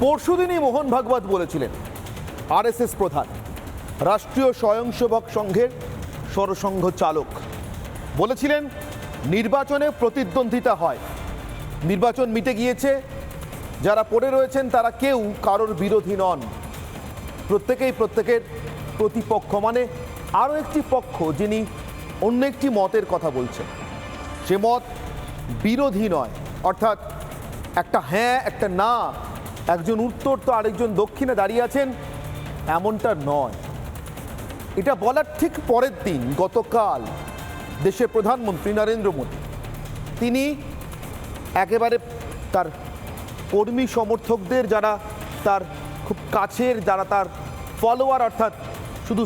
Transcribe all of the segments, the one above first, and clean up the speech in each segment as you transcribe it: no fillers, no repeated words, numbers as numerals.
পরশুদিনই মোহন ভাগবত বলেছিলেন, আরএসএস প্রধান, রাষ্ট্রীয় স্বয়ংসেবক সংঘের সরসংঘ চালক, বলেছিলেন নির্বাচনে প্রতিদ্বন্দ্বিতা হয়, নির্বাচন মিটে গিয়েছে, যারা পড়ে রয়েছেন তারা কেউ কারোর বিরোধী নন, প্রত্যেকেই প্রত্যেকের প্রতিপক্ষ, মানে আরও একটি পক্ষ যিনি অন্য একটি মতের কথা বলছেন, সে মত বিরোধী নয়, অর্থাৎ একটা হ্যাঁ একটা না, একজন উত্তর তো আরেকজন দক্ষিণে দাঁড়িয়ে আছেন এমনটা নয়। এটা বলার ঠিক পরের দিন গতকাল দেশের প্রধানমন্ত্রী নরেন্দ্র মোদী তিনি একেবারে তার কর্মী সমর্থকদের, যারা তার খুব কাছের, যারা তার ফলোয়ার, অর্থাৎ শুধু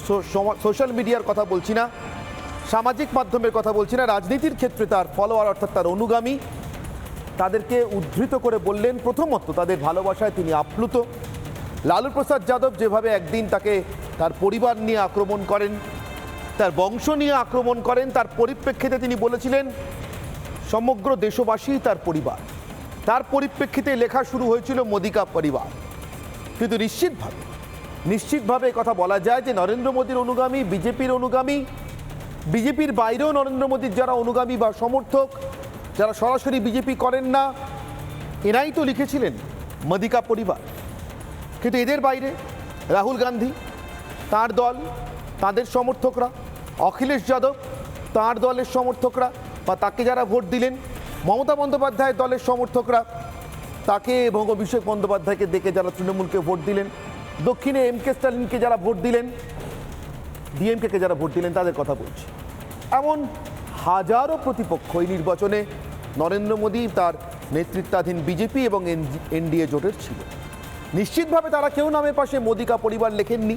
সোশ্যাল মিডিয়ার কথা বলছি না, সামাজিক মাধ্যমের কথা বলছি না, রাজনীতির ক্ষেত্রে তার ফলোয়ার অর্থাৎ তার অনুগামী, তাদেরকে উদ্ধৃত করে বললেন প্রথমত তাদের ভালোবাসায় তিনি আপ্লুত। লালু প্রসাদ যাদব যেভাবে একদিন তাকে তার পরিবার নিয়ে আক্রমণ করেন, তার বংশ নিয়ে আক্রমণ করেন, তার পরিপ্রেক্ষিতে তিনি বলেছিলেন সমগ্র দেশবাসী তার পরিবার, তার পরিপ্রেক্ষিতে লেখা শুরু হয়েছিল মোদি কা পরিবার। কিন্তু নিশ্চিতভাবে কথা বলা যায় যে নরেন্দ্র মোদীর অনুগামী, বিজেপির অনুগামী, বিজেপির বাইরেও নরেন্দ্র মোদীর যারা অনুগামী বা সমর্থক, যারা সরাসরি বিজেপি করেন না, এরাই তো লিখেছিলেন মোদি কা পরিবার। কিন্তু এদের বাইরে রাহুল গান্ধী, তার দল, তাদের সমর্থকরা, অখিলেশ যাদব, তার দলের সমর্থকরা বা তাকে যারা ভোট দিলেন, মমতা বন্দ্যোপাধ্যায়ের দলের সমর্থকরা, তাকে এবং অভিষেক বন্দ্যোপাধ্যায়কে দেখে যারা তৃণমূলকে ভোট দিলেন, দক্ষিণে এমকে স্টালিনকে যারা ভোট দিলেন, ডিএমকে যারা ভোট দিলেন, তাদের কথা বলছি। এমন হাজারো প্রতিপক্ষ এই নির্বাচনে নরেন্দ্র মোদী, তার নেতৃত্বাধীন বিজেপি এবং এনডিএ জোটের ছিল। নিশ্চিতভাবে তারা কেউ নামের পাশে মোদি কা পরিবার লেখেননি,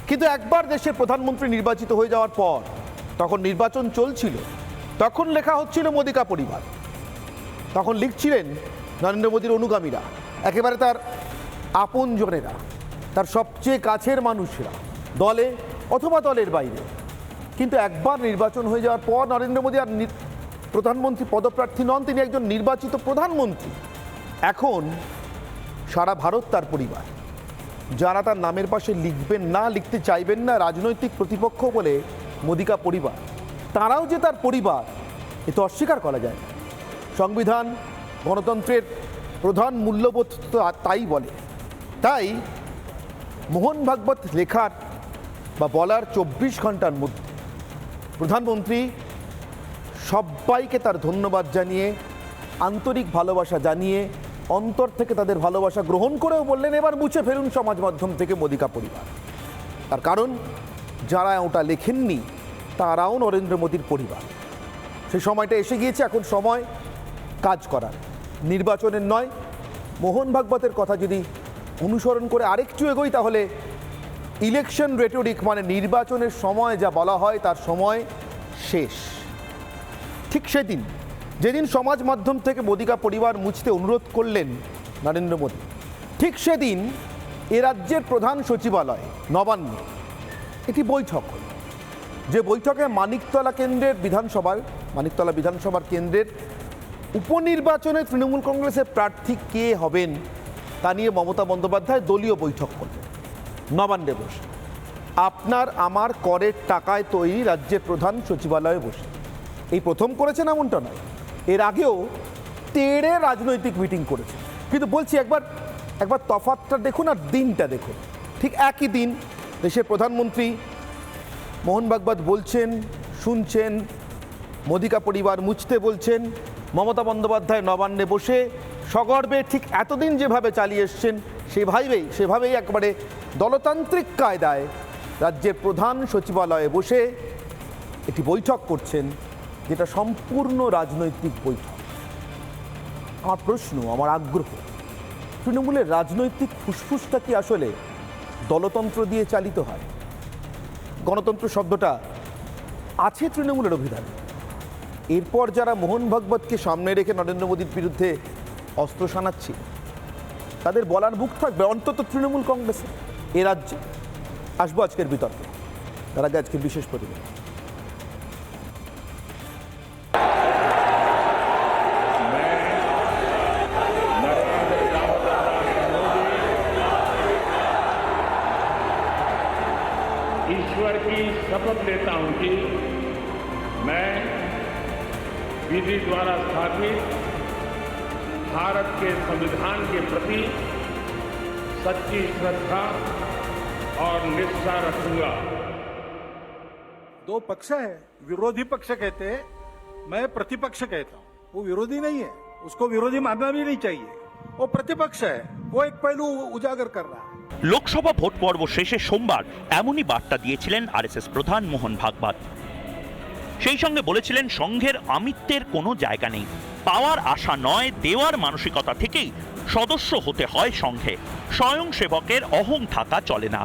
কিন্তু একবার দেশের প্রধানমন্ত্রী নির্বাচিত হয়ে যাওয়ার পর, তখন নির্বাচন চলছিল, তখন লেখা হচ্ছিল মোদি কা পরিবার, তখন লিখছিলেন নরেন্দ্র মোদীর অনুগামীরা, একেবারে তার আপনজনেরা, তার সবচেয়ে কাছের মানুষরা, দলে অথবা দলের বাইরে। কিন্তু একবার নির্বাচন হয়ে যাওয়ার পর নরেন্দ্র মোদী আর প্রধানমন্ত্রী পদপ্রার্থী নন, তিনি একজন নির্বাচিত প্রধানমন্ত্রী। এখন সারা ভারত তার পরিবার, যারা তার নামের পাশে লিখবেন না, লিখতে চাইবেন না, রাজনৈতিক প্রতিপক্ষ বলে মোদি কা পরিবার, তারাও যে তার পরিবার, এ তো অস্বীকার করা যায় না। সংবিধান গণতন্ত্রের প্রধান মূল্যবোধ তো তাই বলে। তাই মোহন ভাগবত লেখার বা বলার 24 ঘন্টার মধ্যে প্রধানমন্ত্রী সবাইকে তার ধন্যবাদ জানিয়ে, আন্তরিক ভালোবাসা জানিয়ে, অন্তর থেকে তাদের ভালোবাসা গ্রহণ করেও বললেন এবার মুছে ফেলুন সমাজ মাধ্যম থেকে মোদি কা পরিবার। তার কারণ যারা ওটা লেখেননি তারাও নরেন্দ্র মোদীর পরিবার। সেই সময়টা এসে গিয়েছে, এখন সময় কাজ করার, নির্বাচনের নয়। মোহন ভাগবতের কথা যদি অনুসরণ করে আরেকটু এগোই, তাহলে ইলেকশন রেটোরিক, মানে নির্বাচনের সময় যা বলা হয় তার সময় শেষ। ঠিক সেদিন যেদিন সমাজ মাধ্যম থেকে মোদি কা পরিবার মুছতে অনুরোধ করলেন নরেন্দ্র মোদী, ঠিক সেদিন এ রাজ্যের প্রধান সচিবালয় নবান্নে একটি বৈঠক হল, যে বৈঠকে মানিকতলা বিধানসভার কেন্দ্রের উপনির্বাচনে তৃণমূল কংগ্রেসের প্রার্থী কে হবেন তা নিয়ে মমতা বন্দ্যোপাধ্যায় দলীয় বৈঠক করলেন নবান্নে বসে। আপনার আমার করের টাকায় তৈরি রাজ্যের প্রধান সচিবালয়ে বসে। এই প্রথম করেছেন এমনটা নয়, এর আগেও তেড়ে রাজনৈতিক মিটিং করেছে। কিন্তু বলছি একবার তফাৎটা দেখুন আর দিনটা দেখুন। ঠিক একই দিন দেশের প্রধানমন্ত্রী মোহন ভাগবত বলছেন, শুনছেন, মোদি কা পরিবার মুছতে বলছেন, মমতা বন্দ্যোপাধ্যায় নবান্নে বসে সগর্বে ঠিক এতদিন যেভাবে চালিয়ে এসছেন সেভাবেই একবারে দলতান্ত্রিক কায়দায় রাজ্যের প্রধান সচিবালয়ে বসে একটি বৈঠক করছেন, যেটা সম্পূর্ণ রাজনৈতিক বৈঠক। আমার প্রশ্ন, আমার আগ্রহ, তৃণমূলের রাজনৈতিক ফুসফুসটা কি আসলে দলতন্ত্র দিয়ে চালিত হয়? গণতন্ত্র শব্দটা আছে তৃণমূলের অভিধানে। এরপর যারা মোহন ভাগবতকে সামনে রেখে নরেন্দ্র মোদীর বিরুদ্ধে অস্ত্র শানাচ্ছে, তাদের বলার মুখ থাকবে অন্তত তৃণমূল কংগ্রেসে এ রাজ্যে। আসবো আজকের বিতর্কে, তার আগে আজকের বিশেষ প্রতিবেদন। शपथ लेता हूं कि मैं विधि द्वारा स्थापित भारत के संविधान के प्रति सच्ची श्रद्धा और निष्ठा रखूंगा। दो पक्ष है, विरोधी पक्ष कहते हैं, मैं प्रतिपक्ष कहता हूं। वो विरोधी नहीं है, उसको विरोधी मानना भी नहीं चाहिए, वो प्रतिपक्ष है, वो एक पहलू उजागर कर रहा है। লোকসভা ভোট পর্ব শেষে সোমবার এমনই বার্তা দিয়েছিলেন আরএসএস প্রধান মোহন ভাগবত। সেই সঙ্গে বলেছিলেন সংঘের আমিত্বের কোনো জায়গা নেই, পাওয়ার আশা নয় দেওয়ার মানসিকতা থেকেই সদস্য হতে হয় সংঘে, স্বয়ংসেবকের অহং থাকা চলে না।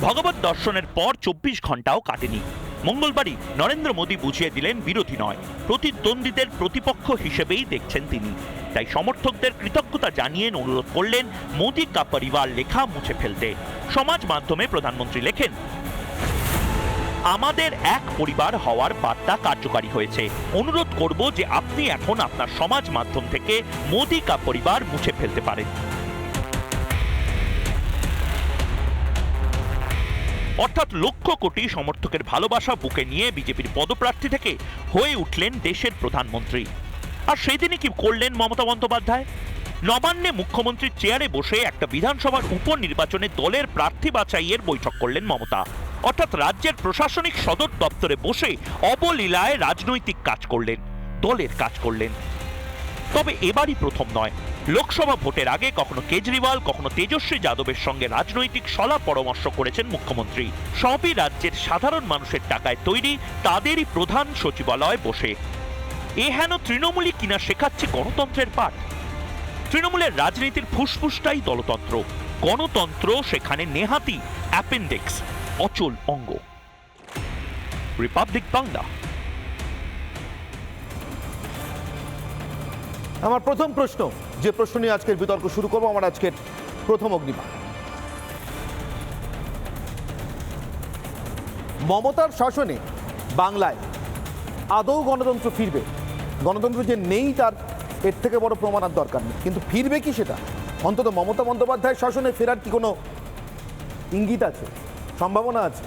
ভগবত দর্শনের পর 24 ঘন্টাও কাটেনি, মঙ্গলবারই নরেন্দ্র মোদী বুঝিয়ে দিলেন বিরোধী নয়, প্রতিদ্বন্দ্বীদের প্রতিপক্ষ হিসেবেই দেখছেন তিনি। তাই সমর্থকদের কৃতজ্ঞতা জানিয়ে অনুরোধ করলেন মোদী কা পরিবার লেখা মুছে ফেলতে। সমাজ মাধ্যমে প্রধানমন্ত্রী লেখেন, আমাদের এক পরিবার হওয়ার বার্তা কার্যকারী হয়েছে, অনুরোধ করব যে আপনি এখন আপনার সমাজ মাধ্যম থেকে মোদী কা পরিবার মুছে ফেলতে পারেন। অর্থাৎ লক্ষ কোটি সমর্থকের ভালোবাসা বুকে নিয়ে বিজেপির পদপ্রার্থী থেকে হয়ে উঠলেন দেশের প্রধানমন্ত্রী। আর সেদিনই কি করলেন মমতা বন্দ্যোপাধ্যায়? নবান্নে মুখ্যমন্ত্রীর চেয়ারে বসে একটা বিধানসভার উপনির্বাচনে দলের প্রার্থী বাছাইয়ের বৈঠক করলেন মমতা। অর্থাৎ রাজ্যের প্রশাসনিক সদর দপ্তরে বসে অবলীলায় রাজনৈতিক কাজ করলেন, দলের কাজ করলেন। তবে এবারই প্রথম নয়, লোকসভা ভোটের আগে কখনো কেজরিওয়াল, কখনো তেজস্বী যাদবের সঙ্গে রাজনৈতিক সলা পরামর্শ করেছেন মুখ্যমন্ত্রী। সবই রাজ্যের সাধারণ মানুষের টাকায় তৈরি, তাদেরই প্রধান সচিবালয় বসে। এ হেন তৃণমূলই কিনা শেখাচ্ছে গণতন্ত্রের পাঠ। তৃণমূলের রাজনীতির ফুসফুসটাই দলতন্ত্র, গণতন্ত্র সেখানে নেহাতি অ্যাপেন্ডিক্স, অচল অঙ্গ। রিপাবলিক বাংলা। আমার প্রথম প্রশ্ন, যে প্রশ্ন নিয়ে আজকের বিতর্ক শুরু করবো, আমার আজকের প্রথম অগ্নিবাণ। মমতার শাসনে বাংলায় আদৌ গণতন্ত্র ফিরবে? গণতন্ত্র যে নেই তার এর থেকে বড় প্রমাণ আর দরকার নেই, কিন্তু ফিরবে কি সেটা? অন্তত মমতা বন্দ্যোপাধ্যায়ের শাসনে ফেরার কি কোনো ইঙ্গিত আছে, সম্ভাবনা আছে?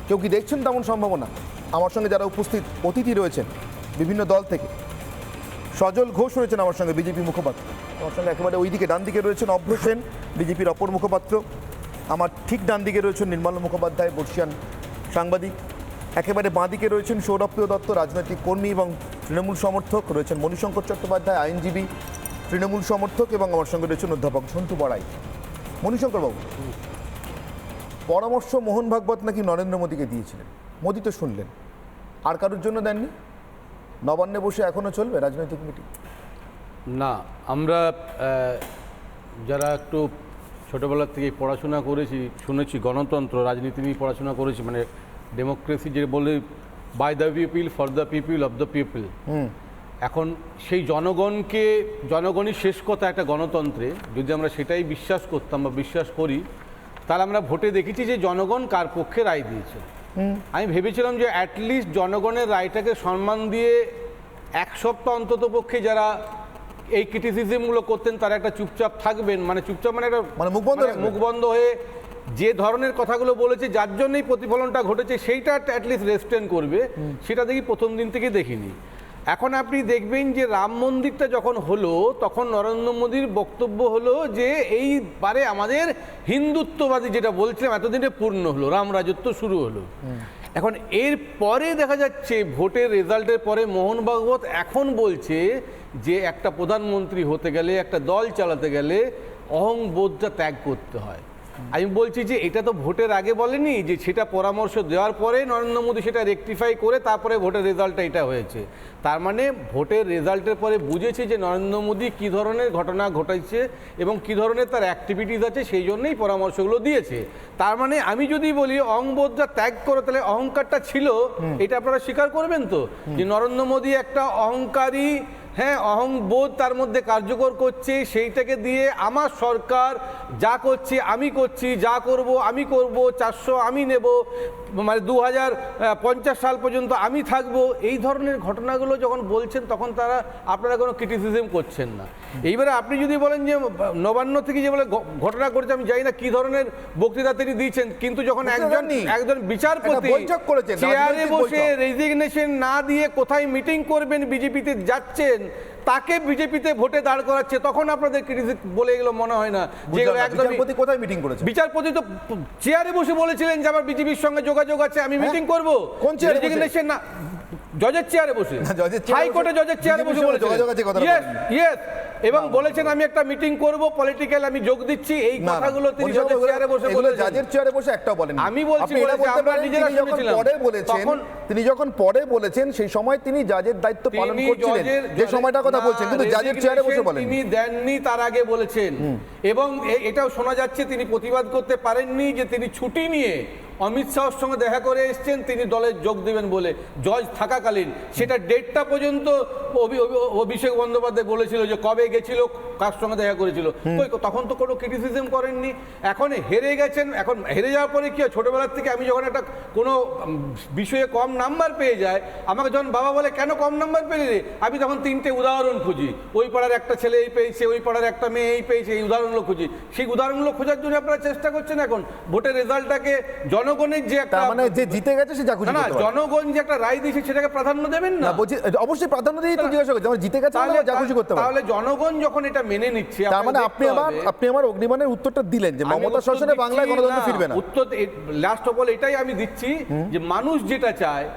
কেউ কি দেখছেন তেমন সম্ভাবনা? আমার সঙ্গে যারা উপস্থিত অতিথি রয়েছেন বিভিন্ন দল থেকে, সজল ঘোষ রয়েছেন আমার সঙ্গে, বিজেপি মুখপাত্র। আমার সঙ্গে একেবারে ওই দিকে ডান দিকে রয়েছেন অভ্র সেন, বিজেপির অপর মুখপাত্র। আমার ঠিক ডান দিকে রয়েছেন নির্মল মুখোপাধ্যায়, বর্ষিয়ান সাংবাদিক। একেবারে বাঁ দিকে রয়েছেন সৌরভপ্রিয় দত্ত, রাজনৈতিক কর্মী এবং তৃণমূল সমর্থক। রয়েছেন মণিশঙ্কর চট্টোপাধ্যায়, আইনজীবী, তৃণমূল সমর্থক। এবং আমার সঙ্গে রয়েছেন অধ্যাপক ঝন্টু বড়াই। মণিশঙ্কর বাবু, পরামর্শ মোহন ভাগবত নাকি নরেন্দ্র মোদীকে দিয়েছিলেন, মোদী তো শুনলেন, আর কারোর জন্য দেননি? নবান্নে বসে এখনো চলবে রাজনৈতিক মিটিং? না, আমরা যারা একটু ছোটোবেলার থেকে পড়াশোনা করেছি, শুনেছি গণতন্ত্র রাজনীতি নিয়ে পড়াশোনা করেছি, মানে ডেমোক্রেসি যে বলে, by the people, for the people, of the people. এখন সেই জনগণই শেষ কথা একটা গণতন্ত্রে। যদি আমরা সেটাই বিশ্বাস করতাম বা বিশ্বাস করি, তাহলে আমরা ভোটে দেখেছি যে জনগণ কার পক্ষে রায় দিয়েছে। আমি ভেবেছিলাম যে অ্যাটলিস্ট জনগণের রায়টাকে সম্মান দিয়ে এক সপ্তাহ অন্তত পক্ষে যারা এই ক্রিটিসিজমগুলো করতেন তারা একটা চুপচাপ থাকবেন, মানে চুপচাপ মানে একটা মুখ বন্ধ হয়ে যে ধরনের কথাগুলো বলেছে, যার জন্যই প্রতিফলনটা ঘটেছে, সেইটা অ্যাটলিস্ট রেস্টেন করবে। সেটা দেখি প্রথম দিন থেকে দেখিনি। এখন আপনি দেখবেন যে রাম মন্দিরটা যখন হলো, তখন নরেন্দ্র মোদীর বক্তব্য হলো যে এইবারে আমাদের হিন্দুত্ববাদী যেটা বলছিলাম এতদিনে পূর্ণ হলো, রাম রাজত্ব শুরু হলো। এখন এর পরে দেখা যাচ্ছে ভোটের রেজাল্টের পরে মোহন ভাগবত এখন বলছে যে একটা প্রধানমন্ত্রী হতে গেলে, একটা দল চালাতে গেলে অহংবোধটা ত্যাগ করতে হয়। আমি বলছি যে এটা তো ভোটের আগে বলেনি, যে সেটা পরামর্শ দেওয়ার পরে নরেন্দ্র মোদী সেটা রেকটিফাই করে তারপরে ভোটের রেজাল্টটা এটা হয়েছে। তার মানে ভোটের রেজাল্টের পরে বুঝেছে যে নরেন্দ্র মোদী কী ধরনের ঘটনা ঘটাইছে এবং কী ধরনের তার অ্যাক্টিভিটিস আছে, সেই জন্যই পরামর্শগুলো দিয়েছে। তার মানে আমি যদি বলি অহংবোধটা ত্যাগ করো, তাহলে অহংকারটা ছিল, এটা আপনারা স্বীকার করবেন তো যে নরেন্দ্র মোদী একটা অহংকারী, হ্যাঁ, অহংবোধ তার মধ্যে কার্যকর করছে। সেইটাকে দিয়ে আমার সরকার যা করছে আমি করছি, যা করব আমি করব, 400 আমি নেব, মানে 2050 সাল পর্যন্ত আমি থাকব, এই ধরনের ঘটনাগুলো যখন বলছেন তখন আপনারা কোনো ক্রিটিসিজম করছেন না। এইবারে আপনি যদি বলেন যে নবান্ন থেকে যে বলে ঘটনা করেছে, আমি জানি না কি ধরনের বক্তৃতা তিনি দিয়েছেন, কিন্তু যখন একজন বিচারপতি বৈঠক করেছেন, চেয়ারে রাজনৈতিক বসে বৈঠক। রেজিগনেশন না দিয়ে কোথায় মিটিং করবেন বিজেপিতে যাচ্ছেন, তাকে বিজেপিতে ভোটে দাঁড় করাচ্ছে, তখন আপনাদের ক্রিটিসিজম বলে এগুলো মনে হয় না যে এগুলো একদম। বিচারপতি কোথায় মিটিং করেছে? বিচারপতি তো চেয়ারে বসে বলেছিলেন যে আমার বিজেপির সঙ্গে যোগাযোগ আছে, আমি মিটিং করব। কোন চেয়ারে বসে? রেজিগনেশন না, জজের চেয়ারে বসে, না, জজের চেয়ারে হাইকোর্টে বসে জজের চেয়ারে বসে বিজেপির সঙ্গে বলেছিলেন। যোগাযোগ আছে কথাটা Yes, বলেননি। yes, এবং বলেছেন আমি একটা মিটিং করব, পলিটিক্যাল আমি যোগ দিচ্ছি, এই না, না, কথাগুলো তিনি মনীষবাবু, জজের চেয়ারে বসে এগুলো বলেছেন। জাজের চেয়ারে বসে একটাও বলেন। আমি বলছি আপনি এটা বলেছে, বলতে আমরা পারেন, নিজেরা তিনি যখন শুনেছিলাম। পরে বলেছেন, তিনি যখন পরে বলেছেন সেই সময় তিনি জাজের দায়িত্ব পালন তিনি করছিলেন, যে সময়টার কথা না, বলছেন, কিন্তু জাজের চেয়ারে বসে resignation বলেন। তিনি দেননি, তার আগে বলেছেন। এবং এটাও শোনা যাচ্ছে তিনি প্রতিবাদ করতে পারেননি যে তিনি ছুটি নিয়ে অমিত শাহর সঙ্গে দেখা করে এসেছেন, তিনি দলে যোগ দেবেন বলে জজ থাকাকালীন। সেটা ডেটটা পর্যন্ত অভিষেক বন্দ্যোপাধ্যায় বলেছিল যে কবে গেছিল, কার সঙ্গে দেখা করেছিল, তখন তো কোনো ক্রিটিসিজম করেননি। এখন হেরে গেছেন, এখন হেরে যাওয়ার পরে কি হয়, ছোটবেলার থেকে আমি যখন একটা কোনো বিষয়ে কম নাম্বার পেয়ে যায়, আমাকে যখন বাবা বলে কেন কম নাম্বার পেলে রে, আমি তখন 3টে উদাহরণ খুঁজি, ওই পাড়ার একটা ছেলে এই পেয়েছে, ওই পাড়ার একটা মেয়ে এই পেয়েছে, এই উদাহরণগুলো খুঁজি। সেই উদাহরণগুলো খোঁজার জন্য আপনারা চেষ্টা করছেন। এখন ভোটের রেজাল্টটাকে জনগণের যে একটা, তার মানে যে জিতে গেছে সে যা খুশি না, করতে পারে। জনগণ যে একটা রায় দিয়েছে সেটাকে প্রাধান্য দেবেন না? না, বলছি অবশ্যই প্রাধান্য দিয়ে তো জিজ্ঞাসা করছি, জিতে গেছে মানে যা খুশি করতে পারে। তাহলে জনগণ যখন এটা মেনে নিচ্ছে, তার মানে আপনি আমার অগ্নিবাণের উত্তরটা দিলেন যে মমতা শাসনে বাংলায় গণতন্ত্র ফিরবে না। উত্তর লাস্ট অফ অল এটাই আমি দিচ্ছি যে মানুষ যেটা চায়,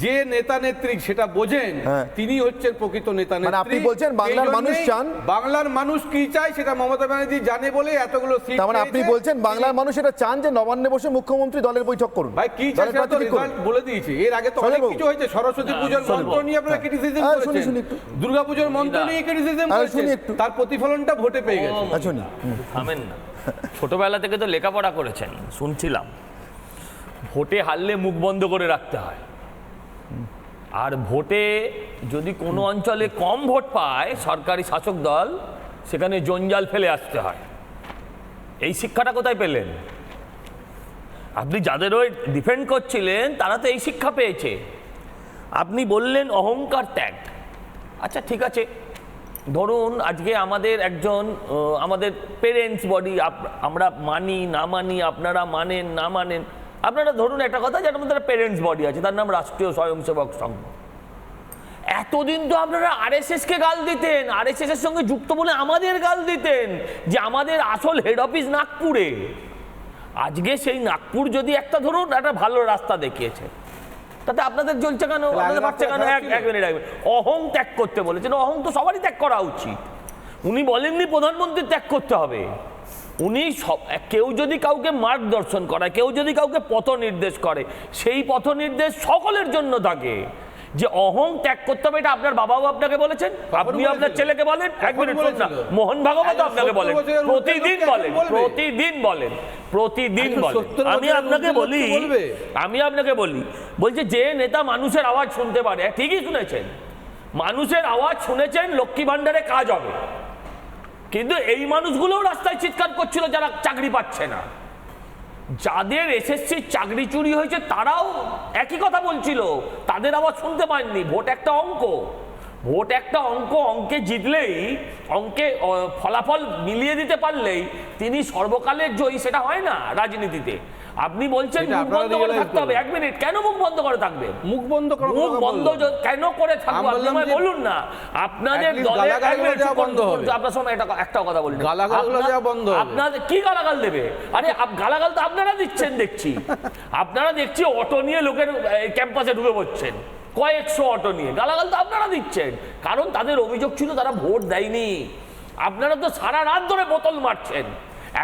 যে নেতা নেত্রী সেটা বোঝেন, তিনি হচ্ছেন প্রকৃত নেতা নেত্রী। মানে আপনি বলছেন বাংলার মানুষ চান, বাংলার মানুষ কি চায় সেটা মমতা ব্যানার্জি জানে বলে এতগুলো সিট। তার মানে আপনি বলছেন বাংলার মানুষ এটা চান যে নবান্নে বসে মুখ্যমন্ত্রী দলের বৈঠক করুন। ভাই কি চায় সেটা তো রেজাল্ট বলে দিয়েছে। এর আগে তো অনেক কিছু হয়েছে, সরস্বতী পূজার মন্ত্র নিয়ে আপনারা ক্রিটিসিজম করেছেন, দুর্গাপূজার মন্ত্র নিয়ে ক্রিটিসিজম করেছেন, তার প্রতিফলনটা ভোটে পেয়ে গেছে। আচ্ছা, থামেন না, ছোটবেলা থেকে তো লেখাপড়া করেছেন, শুনছিলাম ভোটে হারলে মুখ বন্ধ করে রাখতে হয়, আর ভোটে যদি কোনো অঞ্চলে কম ভোট পায় সরকারি শাসক দল, সেখানে জঞ্জাল ফেলে আসতে হয়। এই শিক্ষাটা কোথায় পেলেন? আপনি যাদের ওই ডিফেন্ড করছিলেন তারা তো এই শিক্ষা পেয়েছে। আপনি বললেন অহংকার ত্যাগ। আচ্ছা ঠিক আছে, ধরুন আজকে আমাদের একজন আমাদের পেরেন্টস বডি, আমরা মানি না মানি, আপনারা মানেন না মানেন, আপনারা ধরুন একটা কথা, যেটার মধ্যে পেরেন্টস বডি আছে, তার নাম রাষ্ট্রীয় স্বয়ংসেবক সংঘ। এতদিন তো আপনারা আরএসএস কে গাল দিতেন, আরএসএস এর সঙ্গে যুক্ত বলে আমাদের গাল দিতেন যে আমাদের আসল হেড অফিস নাগপুরে। আজকে সেই নাগপুর যদি একটা ধরুন একটা ভালো রাস্তা দেখিয়েছে, তাতে আপনাদের জ্বলছে কেন, আপনাদের বাচ্চা কেন? এক মিনিট, অহং ত্যাগ করতে বলেছেন। অহং তো সবারই ত্যাগ করা উচিত। উনি বলেননি প্রধানমন্ত্রী ত্যাগ করতে হবে। উনি কেউ যদি কাউকে মার্গদর্শন করায়, কেউ যদি কাউকে পথ নির্দেশ করে, সেই পথ নির্দেশ সকলের জন্য থাকে। যে অহং ত্যাগ করতে হবে, এটা আপনার বাবাও আপনাকে বলেছেন, আপনি আপনার ছেলেকে বলেন। এক মিনিট শুনুন না, মোহন ভাগবত আপনাকে বলেন, প্রতিদিন বলেন, প্রতিদিন বলেন, প্রতিদিন বলেন। আমি আপনাকে বলি, বলছে যে নেতা মানুষের আওয়াজ শুনতে পারে, ঠিকই শুনেছেন, মানুষের আওয়াজ শুনেছেন, লক্ষ্মী ভান্ডারে কাজ হবে। কিন্তু এই মানুষগুলোও রাস্তায় চিৎকার করছিল যারা চাকরি পাচ্ছে না। যাদের এসএসসির চাকরি চুরি হয়েছে তারাও একই কথা বলছিল, তাদের আওয়াজ শুনতে পাননি। ভোট একটা অঙ্ক, ভোট একটা অঙ্ক, অঙ্কে জিতলেই, অঙ্কে ফলাফল মিলিয়ে দিতে পারলেই তিনি সর্বকালের জয়ী, সেটা হয় না রাজনীতিতে। আপনি বলছেন মুখ বন্ধ করে থাকতে হবে। এক মিনিট, কেন মুখ বন্ধ করে থাকবে? মুখ বন্ধ করে মুখ বন্ধ কেন করে থাকবো? আপনি আমায় বলুন না, আপনাদের দলে আপনার সময় একটা কথা বলুন, আপনাদের কি গালাগাল দেবে? আরে গালাগাল তো আপনারা দিচ্ছেন দেখছি। আপনারা দেখছি অটো নিয়ে লোকের ক্যাম্পাসে ঢুকে পড়ছেন, কয়েকশো অটো নিয়ে, গালাগাল তো আপনারা দিচ্ছেন। কারণ তাদের অভিযোগ ছিল তারা ভোট দেয়নি। আপনারা তো সারা রাত ধরে বোতল মারছেন।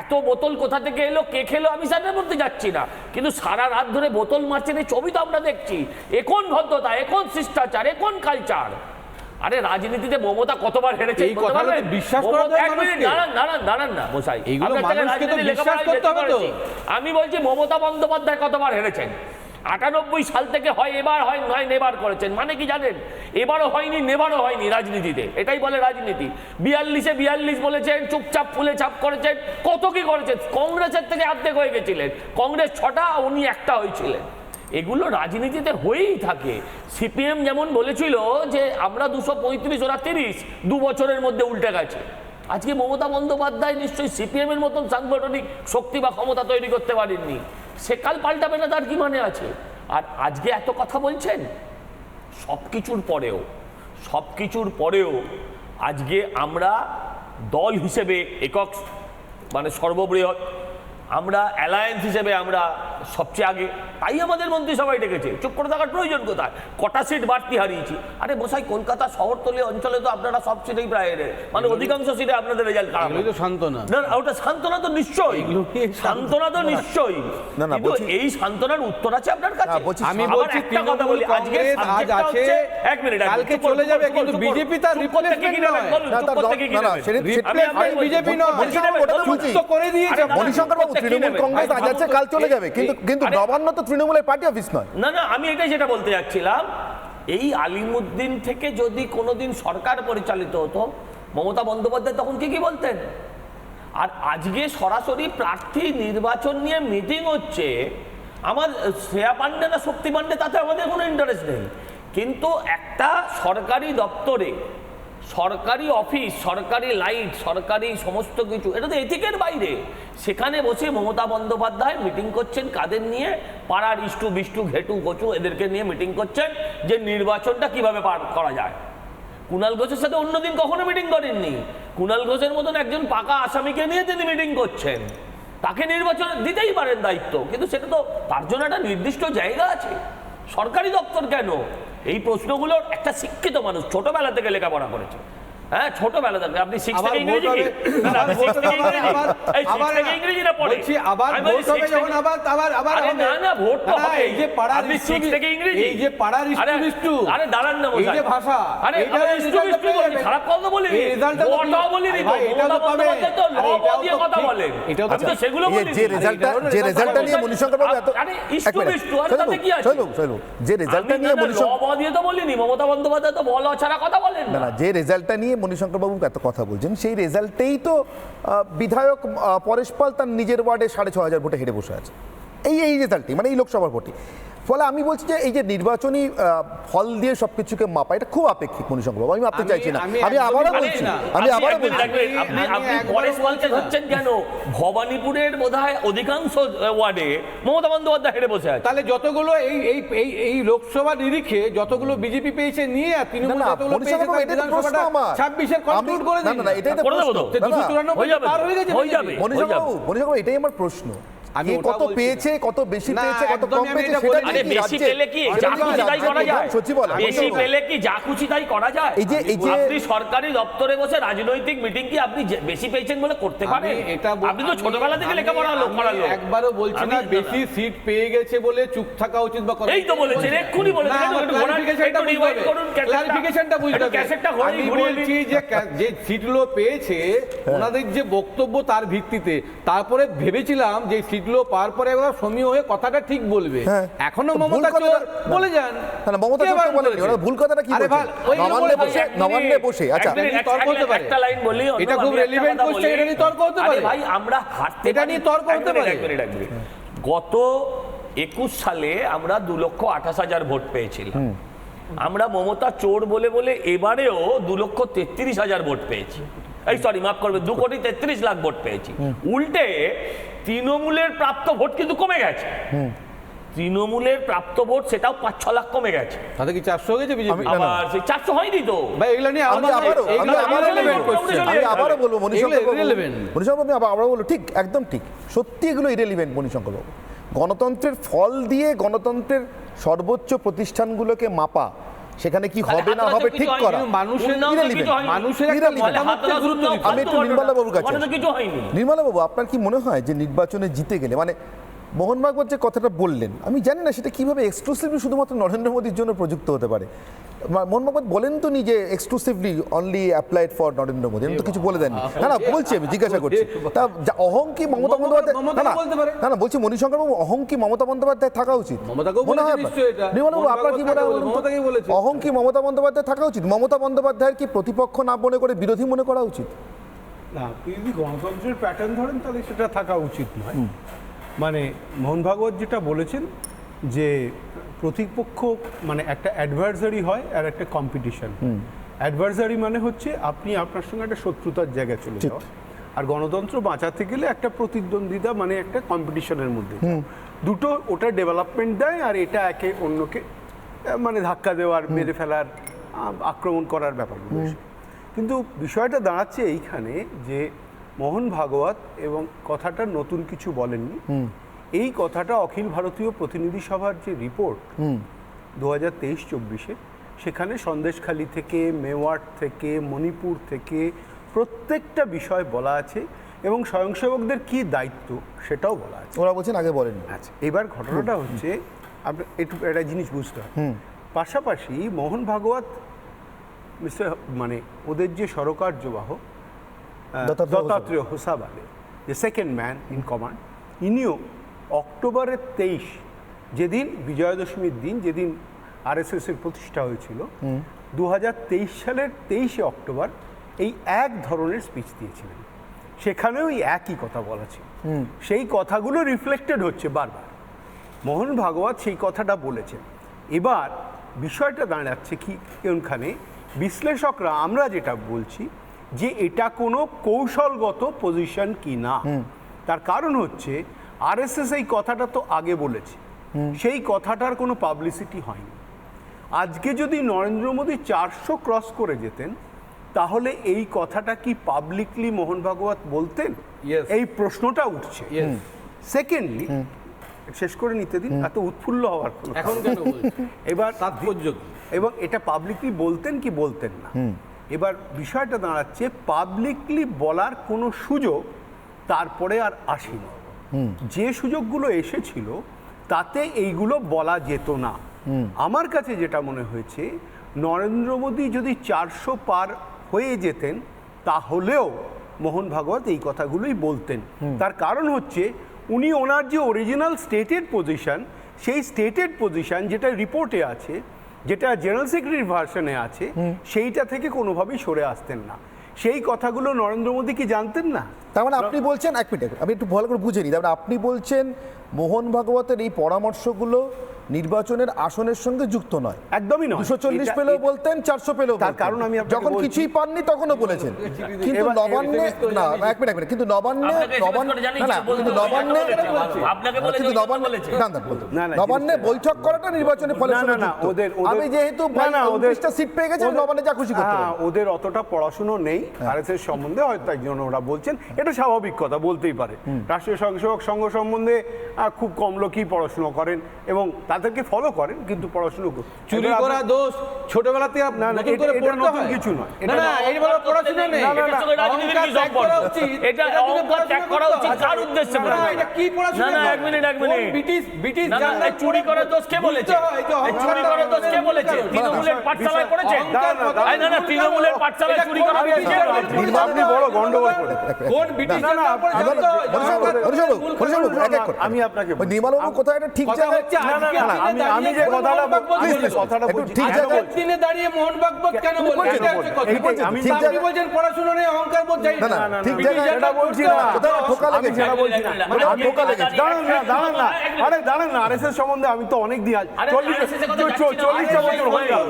এত বোতল কোথা থেকে এলো, কে খেলো, আমি সেটার মধ্যে যাচ্ছি না, কিন্তু সারা রাত ধরে বোতল মারছেন, এই ছবি তো আমরা দেখছি। এখন ভদ্রতা, এখন শিষ্টাচার, এখন কালচার। আরে রাজনীতিতে মমতা কতবার হেরেছে, বিশ্বাস করা দাঁড়ান না মশাই, আমি বলছি মমতা বন্দ্যোপাধ্যায় কতবার হেরেছেন। 98 সাল থেকে হয় এবার, হয় নয় নেবার করেছেন। মানে কি জানেন? এবারও হয়নি, নেবারও হয়নি রাজনীতিতে, এটাই বলে রাজনীতি। 42-এ 42 বলেছেন, চুপচাপ ফুলে ছাপ করেছেন, কত কি করেছেন। কংগ্রেসের থেকে অর্ধেক হয়ে গেছিলেন, কংগ্রেস 6টা, উনি 1টা হয়েছিলেন। এগুলো রাজনীতিতে হয়েই থাকে। সিপিএম যেমন বলেছিল যে আমরা 235 ওরা 30, 2 বছরের মধ্যে উল্টে গেছে। আজকে মমতা বন্দ্যোপাধ্যায় নিশ্চয়ই সিপিএম এর মতন সাংগঠনিক শক্তি বা ক্ষমতা তৈরি করতে পারেননি, সে কাল পাল্টাবে না তার কি মানে আছে? আর আজকে এত কথা বলছেন সব কিছুর পরেও আজকে আমরা দল হিসেবে একক মানে সর্ববৃহৎ, আমরা অ্যালায়েন্স হিসেবে আমরা সবচেয়ে আগে, তাই আমাদের মন্ত্রিসভায় ডেকেছে। চুপ করে থাকার প্রয়োজন কোথায়? কটা সিট বাড়তি হারিয়েছি? আরে মশাই, কলকাতা শহরতলি অঞ্চলে তো আপনারা সব সিটেই প্রায় মানে অধিকাংশ সিটে আপনাদের রেজাল্ট খারাপ। এগুলোই তো সান্ত্বনা। না ওটা সান্ত্বনা তো নিশ্চয়ই, সান্ত্বনা তো নিশ্চয়ই, কিন্তু এই সান্ত্বনার উত্তর আছে আপনার কাছে? আমি আবার বলছি একটা কথা বলি, আজকে আজ আছে, এক মিনিট, কালকে চলে যাবে, কিন্তু বিজেপি তার রিপ্লেসমেন্ট নয়। বিজেপি নয়, চুক্ত করে দিয়েছে মণিশঙ্কর বাবু, তৃণমূল কংগ্রেস আজ আছে কাল চলে যাবে, কিন্তু নবান্ন তো তৃণমূলের পার্টি অফিস নয়। না আমি এটাই যেটা বলতে যাচ্ছিলাম, এই আলিমুদ্দিন থেকে যদি কোনোদিন সরকার পরিচালিত হতো, মমতা বন্দ্যোপাধ্যায় তখন কি বলতেন? আর আজকে সরাসরি প্রার্থী নির্বাচন নিয়ে মিটিং হচ্ছে, আমার শ্রেয়া পান্ডে না শক্তি পান্ডে তাতে আমাদের কোনো ইন্টারেস্ট নেই, কিন্তু একটা সরকারি দপ্তরে, সরকারি অফিস, সরকারি লাইট, সরকারি সমস্ত কিছু, এটা তো এথিকের বাইরে। সেখানে বসে মমতা বন্দ্যোপাধ্যায় মিটিং করছেন কাদের নিয়ে? পাড়ার ইষ্টু বিষ্টু ঘেটু কচু এদেরকে নিয়ে মিটিং করছেন যে নির্বাচনটা কিভাবে পার করা যায়। কুণাল ঘোষের সাথে অন্যদিন কখনো মিটিং করেননি। কুণাল ঘোষের মতন একজন পাকা আসামিকে নিয়ে তিনি মিটিং করছেন, তাকে নির্বাচন দিতেই পারেন দায়িত্ব, কিন্তু সেটা তো তার জন্য একটা নির্দিষ্ট জায়গা আছে। সরকারি দপ্তর কেন? এই প্রশ্নগুলোর একটা শিক্ষিত মানুষ ছোটবেলা থেকে লেখাপড়া করেছে, হ্যাঁ ছোটবেলা থেকে। আপনি 6 থেকে ইংরেজি কি? না আপনি 6 থেকে ইংরেজি না পড়ে আবার ভোট হবে যখন আবার না ভোট তো হবে। এই যে পাড়ার আপনি 6 থেকে ইংরেজি, এই যে পাড়ার ইষ্টু আরে দাঁড়ান না, এই যে ভাষা, আরে ইষ্টু বলি, খারাপ কথা বলি, ওটাও বলি নি, মমতা বন্দ্যোপাধ্যায় তো ল দিয়ে কথা বলেন, আমি তো সেগুলো বলি। যে রেজাল্টটা নিয়ে মণিশঙ্কর বাবু এত, আরে ইষ্টু আর তাতে কি আছে? যে রেজাল্টটা নিয়ে ল দিয়ে তো বলিনি, মমতা বন্দ্যোপাধ্যায় তো বল ছাড়া কথা বলেন না। যে রেজাল্টটা নিয়ে মণিশঙ্কর বাবু এত কথা বলছেন, সেই রেজাল্টেই তো বিধায়ক পরেশ পাল তার নিজের ওয়ার্ডে 6,500 ভোটে হেরে বসে আছে। এই রেজাল্টই, মানে এই লোকসভার ভোটে। ফলে আমি বলছি যে এই যে নির্বাচনী ফল দিয়ে সবকিছুকে মাপা, এটা খুব আপেক্ষিক মণিশঙ্কর বাবু, আমি মাপতে চাইছি না। আমি আবারও বলছি আপনি পরেশ পালকে ধরছেন কেন? ভবানীপুরের বোধহয় অধিকাংশ ওয়ার্ডে মমতা বন্দ্যোপাধ্যায় হেরে বসে আছে। তাহলে যতগুলো এই লোকসভা নিরিখে যতগুলো বিজেপি পেয়েছে নিয়ে, আর তৃণমূল যতগুলো পেয়েছে, 26-এর কন্ট্রোল করে দিন। না এটাই তো প্রশ্ন। 294 হয়ে যাবে। মণিশঙ্কর বাবু, এটাই আমার প্রশ্ন। আমি কত পেয়েছে, কত বেশি পেয়েছে, কত কম পেয়েছে, সেটা বেশি পেলে কি যা খুশি তাই করা যায়? বেশি পেলে কি যা খুশি তাই করা যায়? আপনি সরকারি দপ্তরে বসে রাজনৈতিক মিটিং কি আপনি বেশি পেয়েছেন বলে করতে পারেন? আপনি তো ছোটবেলা থেকে লেখাপড়া করালো। একবারও বলছি না বেশি সিট পেয়ে গেছে বলে চুপ থাকা উচিত বা এই তো বলেছেন, এক্ষুনি বলেছেন। ক্লারিফিকেশনটা বুঝতে হবে। আমি বলছি যে সিটগুলো পেয়েছে ওনাদের যে বক্তব্য তার ভিত্তিতে, তারপরে ভেবেছিলাম যে সিটগুলো পাওয়ার পরে একবার সমীহ হয়ে কথাটা ঠিক বলবে। এখনো মমতা চোর বলে যান। মমতা চোর বলেনি, ওরা ভুল কথাটা কি বলছে? নবান্নে বসে আচ্ছা তর্ক হতে পারে, একটা লাইন বলি, এটা খুব রেলিভেন্ট কোশ্চেন, এটা নিয়ে তর্ক হতে পারে। ভাই আমরা হারতে, এটা নিয়ে তর্ক হতে পারে। গত 21 সালে আমরা 2,28,000 ভোট পেয়েছিলাম। আমরা মমতা চোর বলে বলে এবারেও 2,33,000 ভোট পেয়েছি। এই সরি মাফ করবে, 2,33,00,000 ভোট পেয়েছি। উল্টে তৃণমূলের প্রাপ্ত ভোট কিন্তু কমে গেছে। তৃণমূলের প্রাপ্ত ভোট সেটাও 5-6 লাখ কমে গেছে। তাতে কি 400 হয়ে গেছে বিজেপি? আবার সেই 400 হয়নি তো ভাই। এগুলো নিয়ে আমি আবারও বলবো মণিশঙ্কর বাবু, আবারও বলবো ঠিক, একদম ঠিক, সত্যি এগুলো ইরেলিভেন্ট মণিশঙ্কর বাবু। গণতন্ত্রের ফল দিয়ে গণতন্ত্রের সর্বোচ্চ প্রতিষ্ঠানগুলোকে মাপা, সেখানে কি হবে না হবে ঠিক করা, মানুষের একটা মতামতকে গুরুত্ব দিতে। আমি একটু নির্মলা বাবুর কাছে, নির্মলা বাবু আপনার কি মনে হয় যে নির্বাচনে জিতে গেলে, মানে মোহন ভাগবত যে কথাটা বললেন, আমি জানি না সেটা কিভাবে এক্সক্লুসিভলি শুধুমাত্র নরেন্দ্র মোদীর জন্য প্রযুক্ত হতে পারে। মোহন ভাগবত বলেন তো নিজে exclusively only applied for Narendra Modi, আমি তো কিছু বলে দেননি। না বলছি, আমি জিজ্ঞাসা করছি, তা অহংকি মমতা বন্দ্যোপাধ্যায়, না বলছি মণিশঙ্কর বাবু, অহংকি মমতা বন্দ্যোপাধ্যায় থাকা উচিত মনে হয়? নির্মলা বাবু আপনার কি মনে হয়, অহংকি মমতা বন্দ্যোপাধ্যায় থাকা উচিত? মমতা বন্দ্যোপাধ্যায়ের কি প্রতিপক্ষ না মনে করে বিরোধী মনে করা উচিত? না, আপনি যদি গণতন্ত্রের প্যাটার্ন ধরেন তাহলে সেটা থাকা উচিত নয়। মানে মোহন ভাগবত যেটা বলেছেন যে প্রতিপক্ষ মানে একটা অ্যাডভার্সারি হয় আর একটা কম্পিটিশন। অ্যাডভার্সারি মানে হচ্ছে আপনি আপনার সঙ্গে একটা শত্রুতার জায়গায় চলে যাওয়া, আর গণতন্ত্র বাঁচাতে গেলে একটা প্রতিদ্বন্দ্বিতা মানে একটা কম্পিটিশনের মধ্যে যাওয়া। দুটো ওটা ডেভেলপমেন্ট দেয়, আর এটা একে অন্যকে মানে ধাক্কা দেওয়ার, মেরে ফেলার, আক্রমণ করার ব্যাপারগুলো এসে। কিন্তু বিষয়টা দাঁড়াচ্ছে এইখানে যে মোহন ভাগবত এবং কথাটা নতুন কিছু বলেননি। এই কথাটা অখিল ভারতীয় প্রতিনিধি সভার যে রিপোর্ট 2023-24-এ, সেখানে সন্দেশখালী থেকে, মেওয়াট থেকে, মণিপুর থেকে প্রত্যেকটা বিষয় বলা আছে এবং স্বয়ংসেবকদের কি দায়িত্ব সেটাও বলা আছে। ওরা বলছেন আগে বলেন। আচ্ছা, এবার ঘটনাটা হচ্ছে আপনার একটু একটা জিনিস বুঝতে হয়। পাশাপাশি মোহন ভাগবত মানে ওদের যে সরকার্যবাহক দত্তাত্রেয় হোসাবালে, যে সেকেন্ড ম্যান ইন কমান্ড, ইনিও অক্টোবরের 23, যেদিন বিজয়া দশমীর দিন, যেদিন আরএসএসের প্রতিষ্ঠা হয়েছিল, 2023 সালের 23শে অক্টোবর এই এক ধরনের স্পিচ দিয়েছিলেন। সেখানেও এই একই কথা বলা ছিল। সেই কথাগুলো রিফ্লেক্টেড হচ্ছে বারবার। মোহন ভাগবত সেই কথাটা বলেছেন। এবার বিষয়টা দাঁড়াচ্ছে কি কোনখানে, বিশ্লেষকরা আমরা যেটা বলছি যে এটা কোনো কৌশলগত পজিশন কি না। তার কারণ হচ্ছে আরএসএস এই কথাটা তো আগে বলেছে, সেই কথাটার কোনো পাবলিসিটি হয়নি। আজকে যদি নরেন্দ্র মোদী 400 ক্রস করে যেতেন, তাহলে এই কথাটা কি পাবলিকলি মোহন ভাগবত বলতেন? এই প্রশ্নটা উঠছে। সেকেন্ডলি, শেষ করে নিতে দিন, এত উৎফুল্ল হওয়ার কোনো এখন কেন বলছেন? এবার তাৎপর্য কি? এবং এটা পাবলিকলি বলতেন কি বলতেন না। এবার বিষয়টা দাঁড়াচ্ছে পাবলিকলি বলার কোনো সুযোগ তারপরে আর আসেনি। যে সুযোগগুলো এসেছিল তাতে এইগুলো বলা যেত না। আমার কাছে যেটা মনে হয়েছে, নরেন্দ্র মোদী যদি 400 পার হয়ে যেতেন তাহলেও মোহন ভাগবত এই কথাগুলোই বলতেন। তার কারণ হচ্ছে উনি ওনার যে অরিজিনাল স্টেটেড পজিশন, সেই স্টেটেড পজিশন যেটা রিপোর্টে আছে, যেটা জেনারেল সেক্রেটারি ভার্সনে আছে, সেইটা থেকে কোনোভাবেই সরে আসতেন না। সেই কথাগুলো নরেন্দ্র মোদী কি জানতেন না? তার মানে আপনি বলছেন, এক মিনিট আমি একটু ভালো করে বুঝে নিই, তার মানে আপনি বলছেন মোহন ভাগবতের এই পরামর্শগুলো নির্বাচনের আসনের সঙ্গে যুক্ত নয়। একদমই নয়। 240 পেলেও বলতেন, 400 পেলেও তার কারণ আমি আপনাকে যখন বলছি, কিছুই পাননি তখনও বলেছেন। কিন্তু নবান্নে না, এক মিনিট কিন্তু নবান্নে নবান্নে বৈঠক করাটা নির্বাচনের ফলে আমি যেহেতু 29টা সিট পেয়ে গেছে, নবান্নে যা খুশি করতে পারে। ওদের অতটা পড়াশুনো নেই আরএসএস সম্বন্ধে, হয়তো একজন ওরা বলছেন, এটা স্বাভাবিক কথা, বলতেই পারে। রাষ্ট্রীয় স্বয়ংসেবক সংঘ সম্বন্ধে খুব কম লোকই পড়াশুনো করেন এবং তাদেরকে ফলো করেন, কিন্তু পড়াশুনো চুরি করা দোষ ছোটবেলাতে না না, এটা নতুন কিছু নয়। না না, এই বলা পড়াশোনা নেই। রাজনীতির কি সম্পর্ক? এটা অহংকার ত্যাগ করা উচিত কার উদ্দেশ্যে? না, এটা কি পড়াশোনা? না, এক মিনিট। ব্রিটিশ না, এই চুরি করার দোষ কে বলেছে? এই চুরি করার দোষ কে বলেছে? তৃণমূলের পাঠশালায় করেছে? না, তৃণমূলের পাঠশালায় চুরি করা হয়েছে। আপনি বড় গন্ডগোল করেন। কোন ব্রিটিশ আমি আপনাকে নির্মলবাবু কোথায় একটা ঠিক জায়গায় আমি যে কথাটা বলছি ঠিক জায়গায় দিনে দাঁড়িয়ে মোহন ভাগবত কেন বলছেন? আমি আপনি বলছেন পড়াশোনা নেই, অহংকার বোধ যাই না, না, ঠিক জায়গায় এটা বলছি না, কোথায় ঠোকা আমি লেগেছে? সেটা বলছি না। ঠোকা লেগেছে। দাঁড়ান না, আরএসএস সম্বন্ধে আমি তো অনেক দিন, 40টা বছর হয়ে গেল।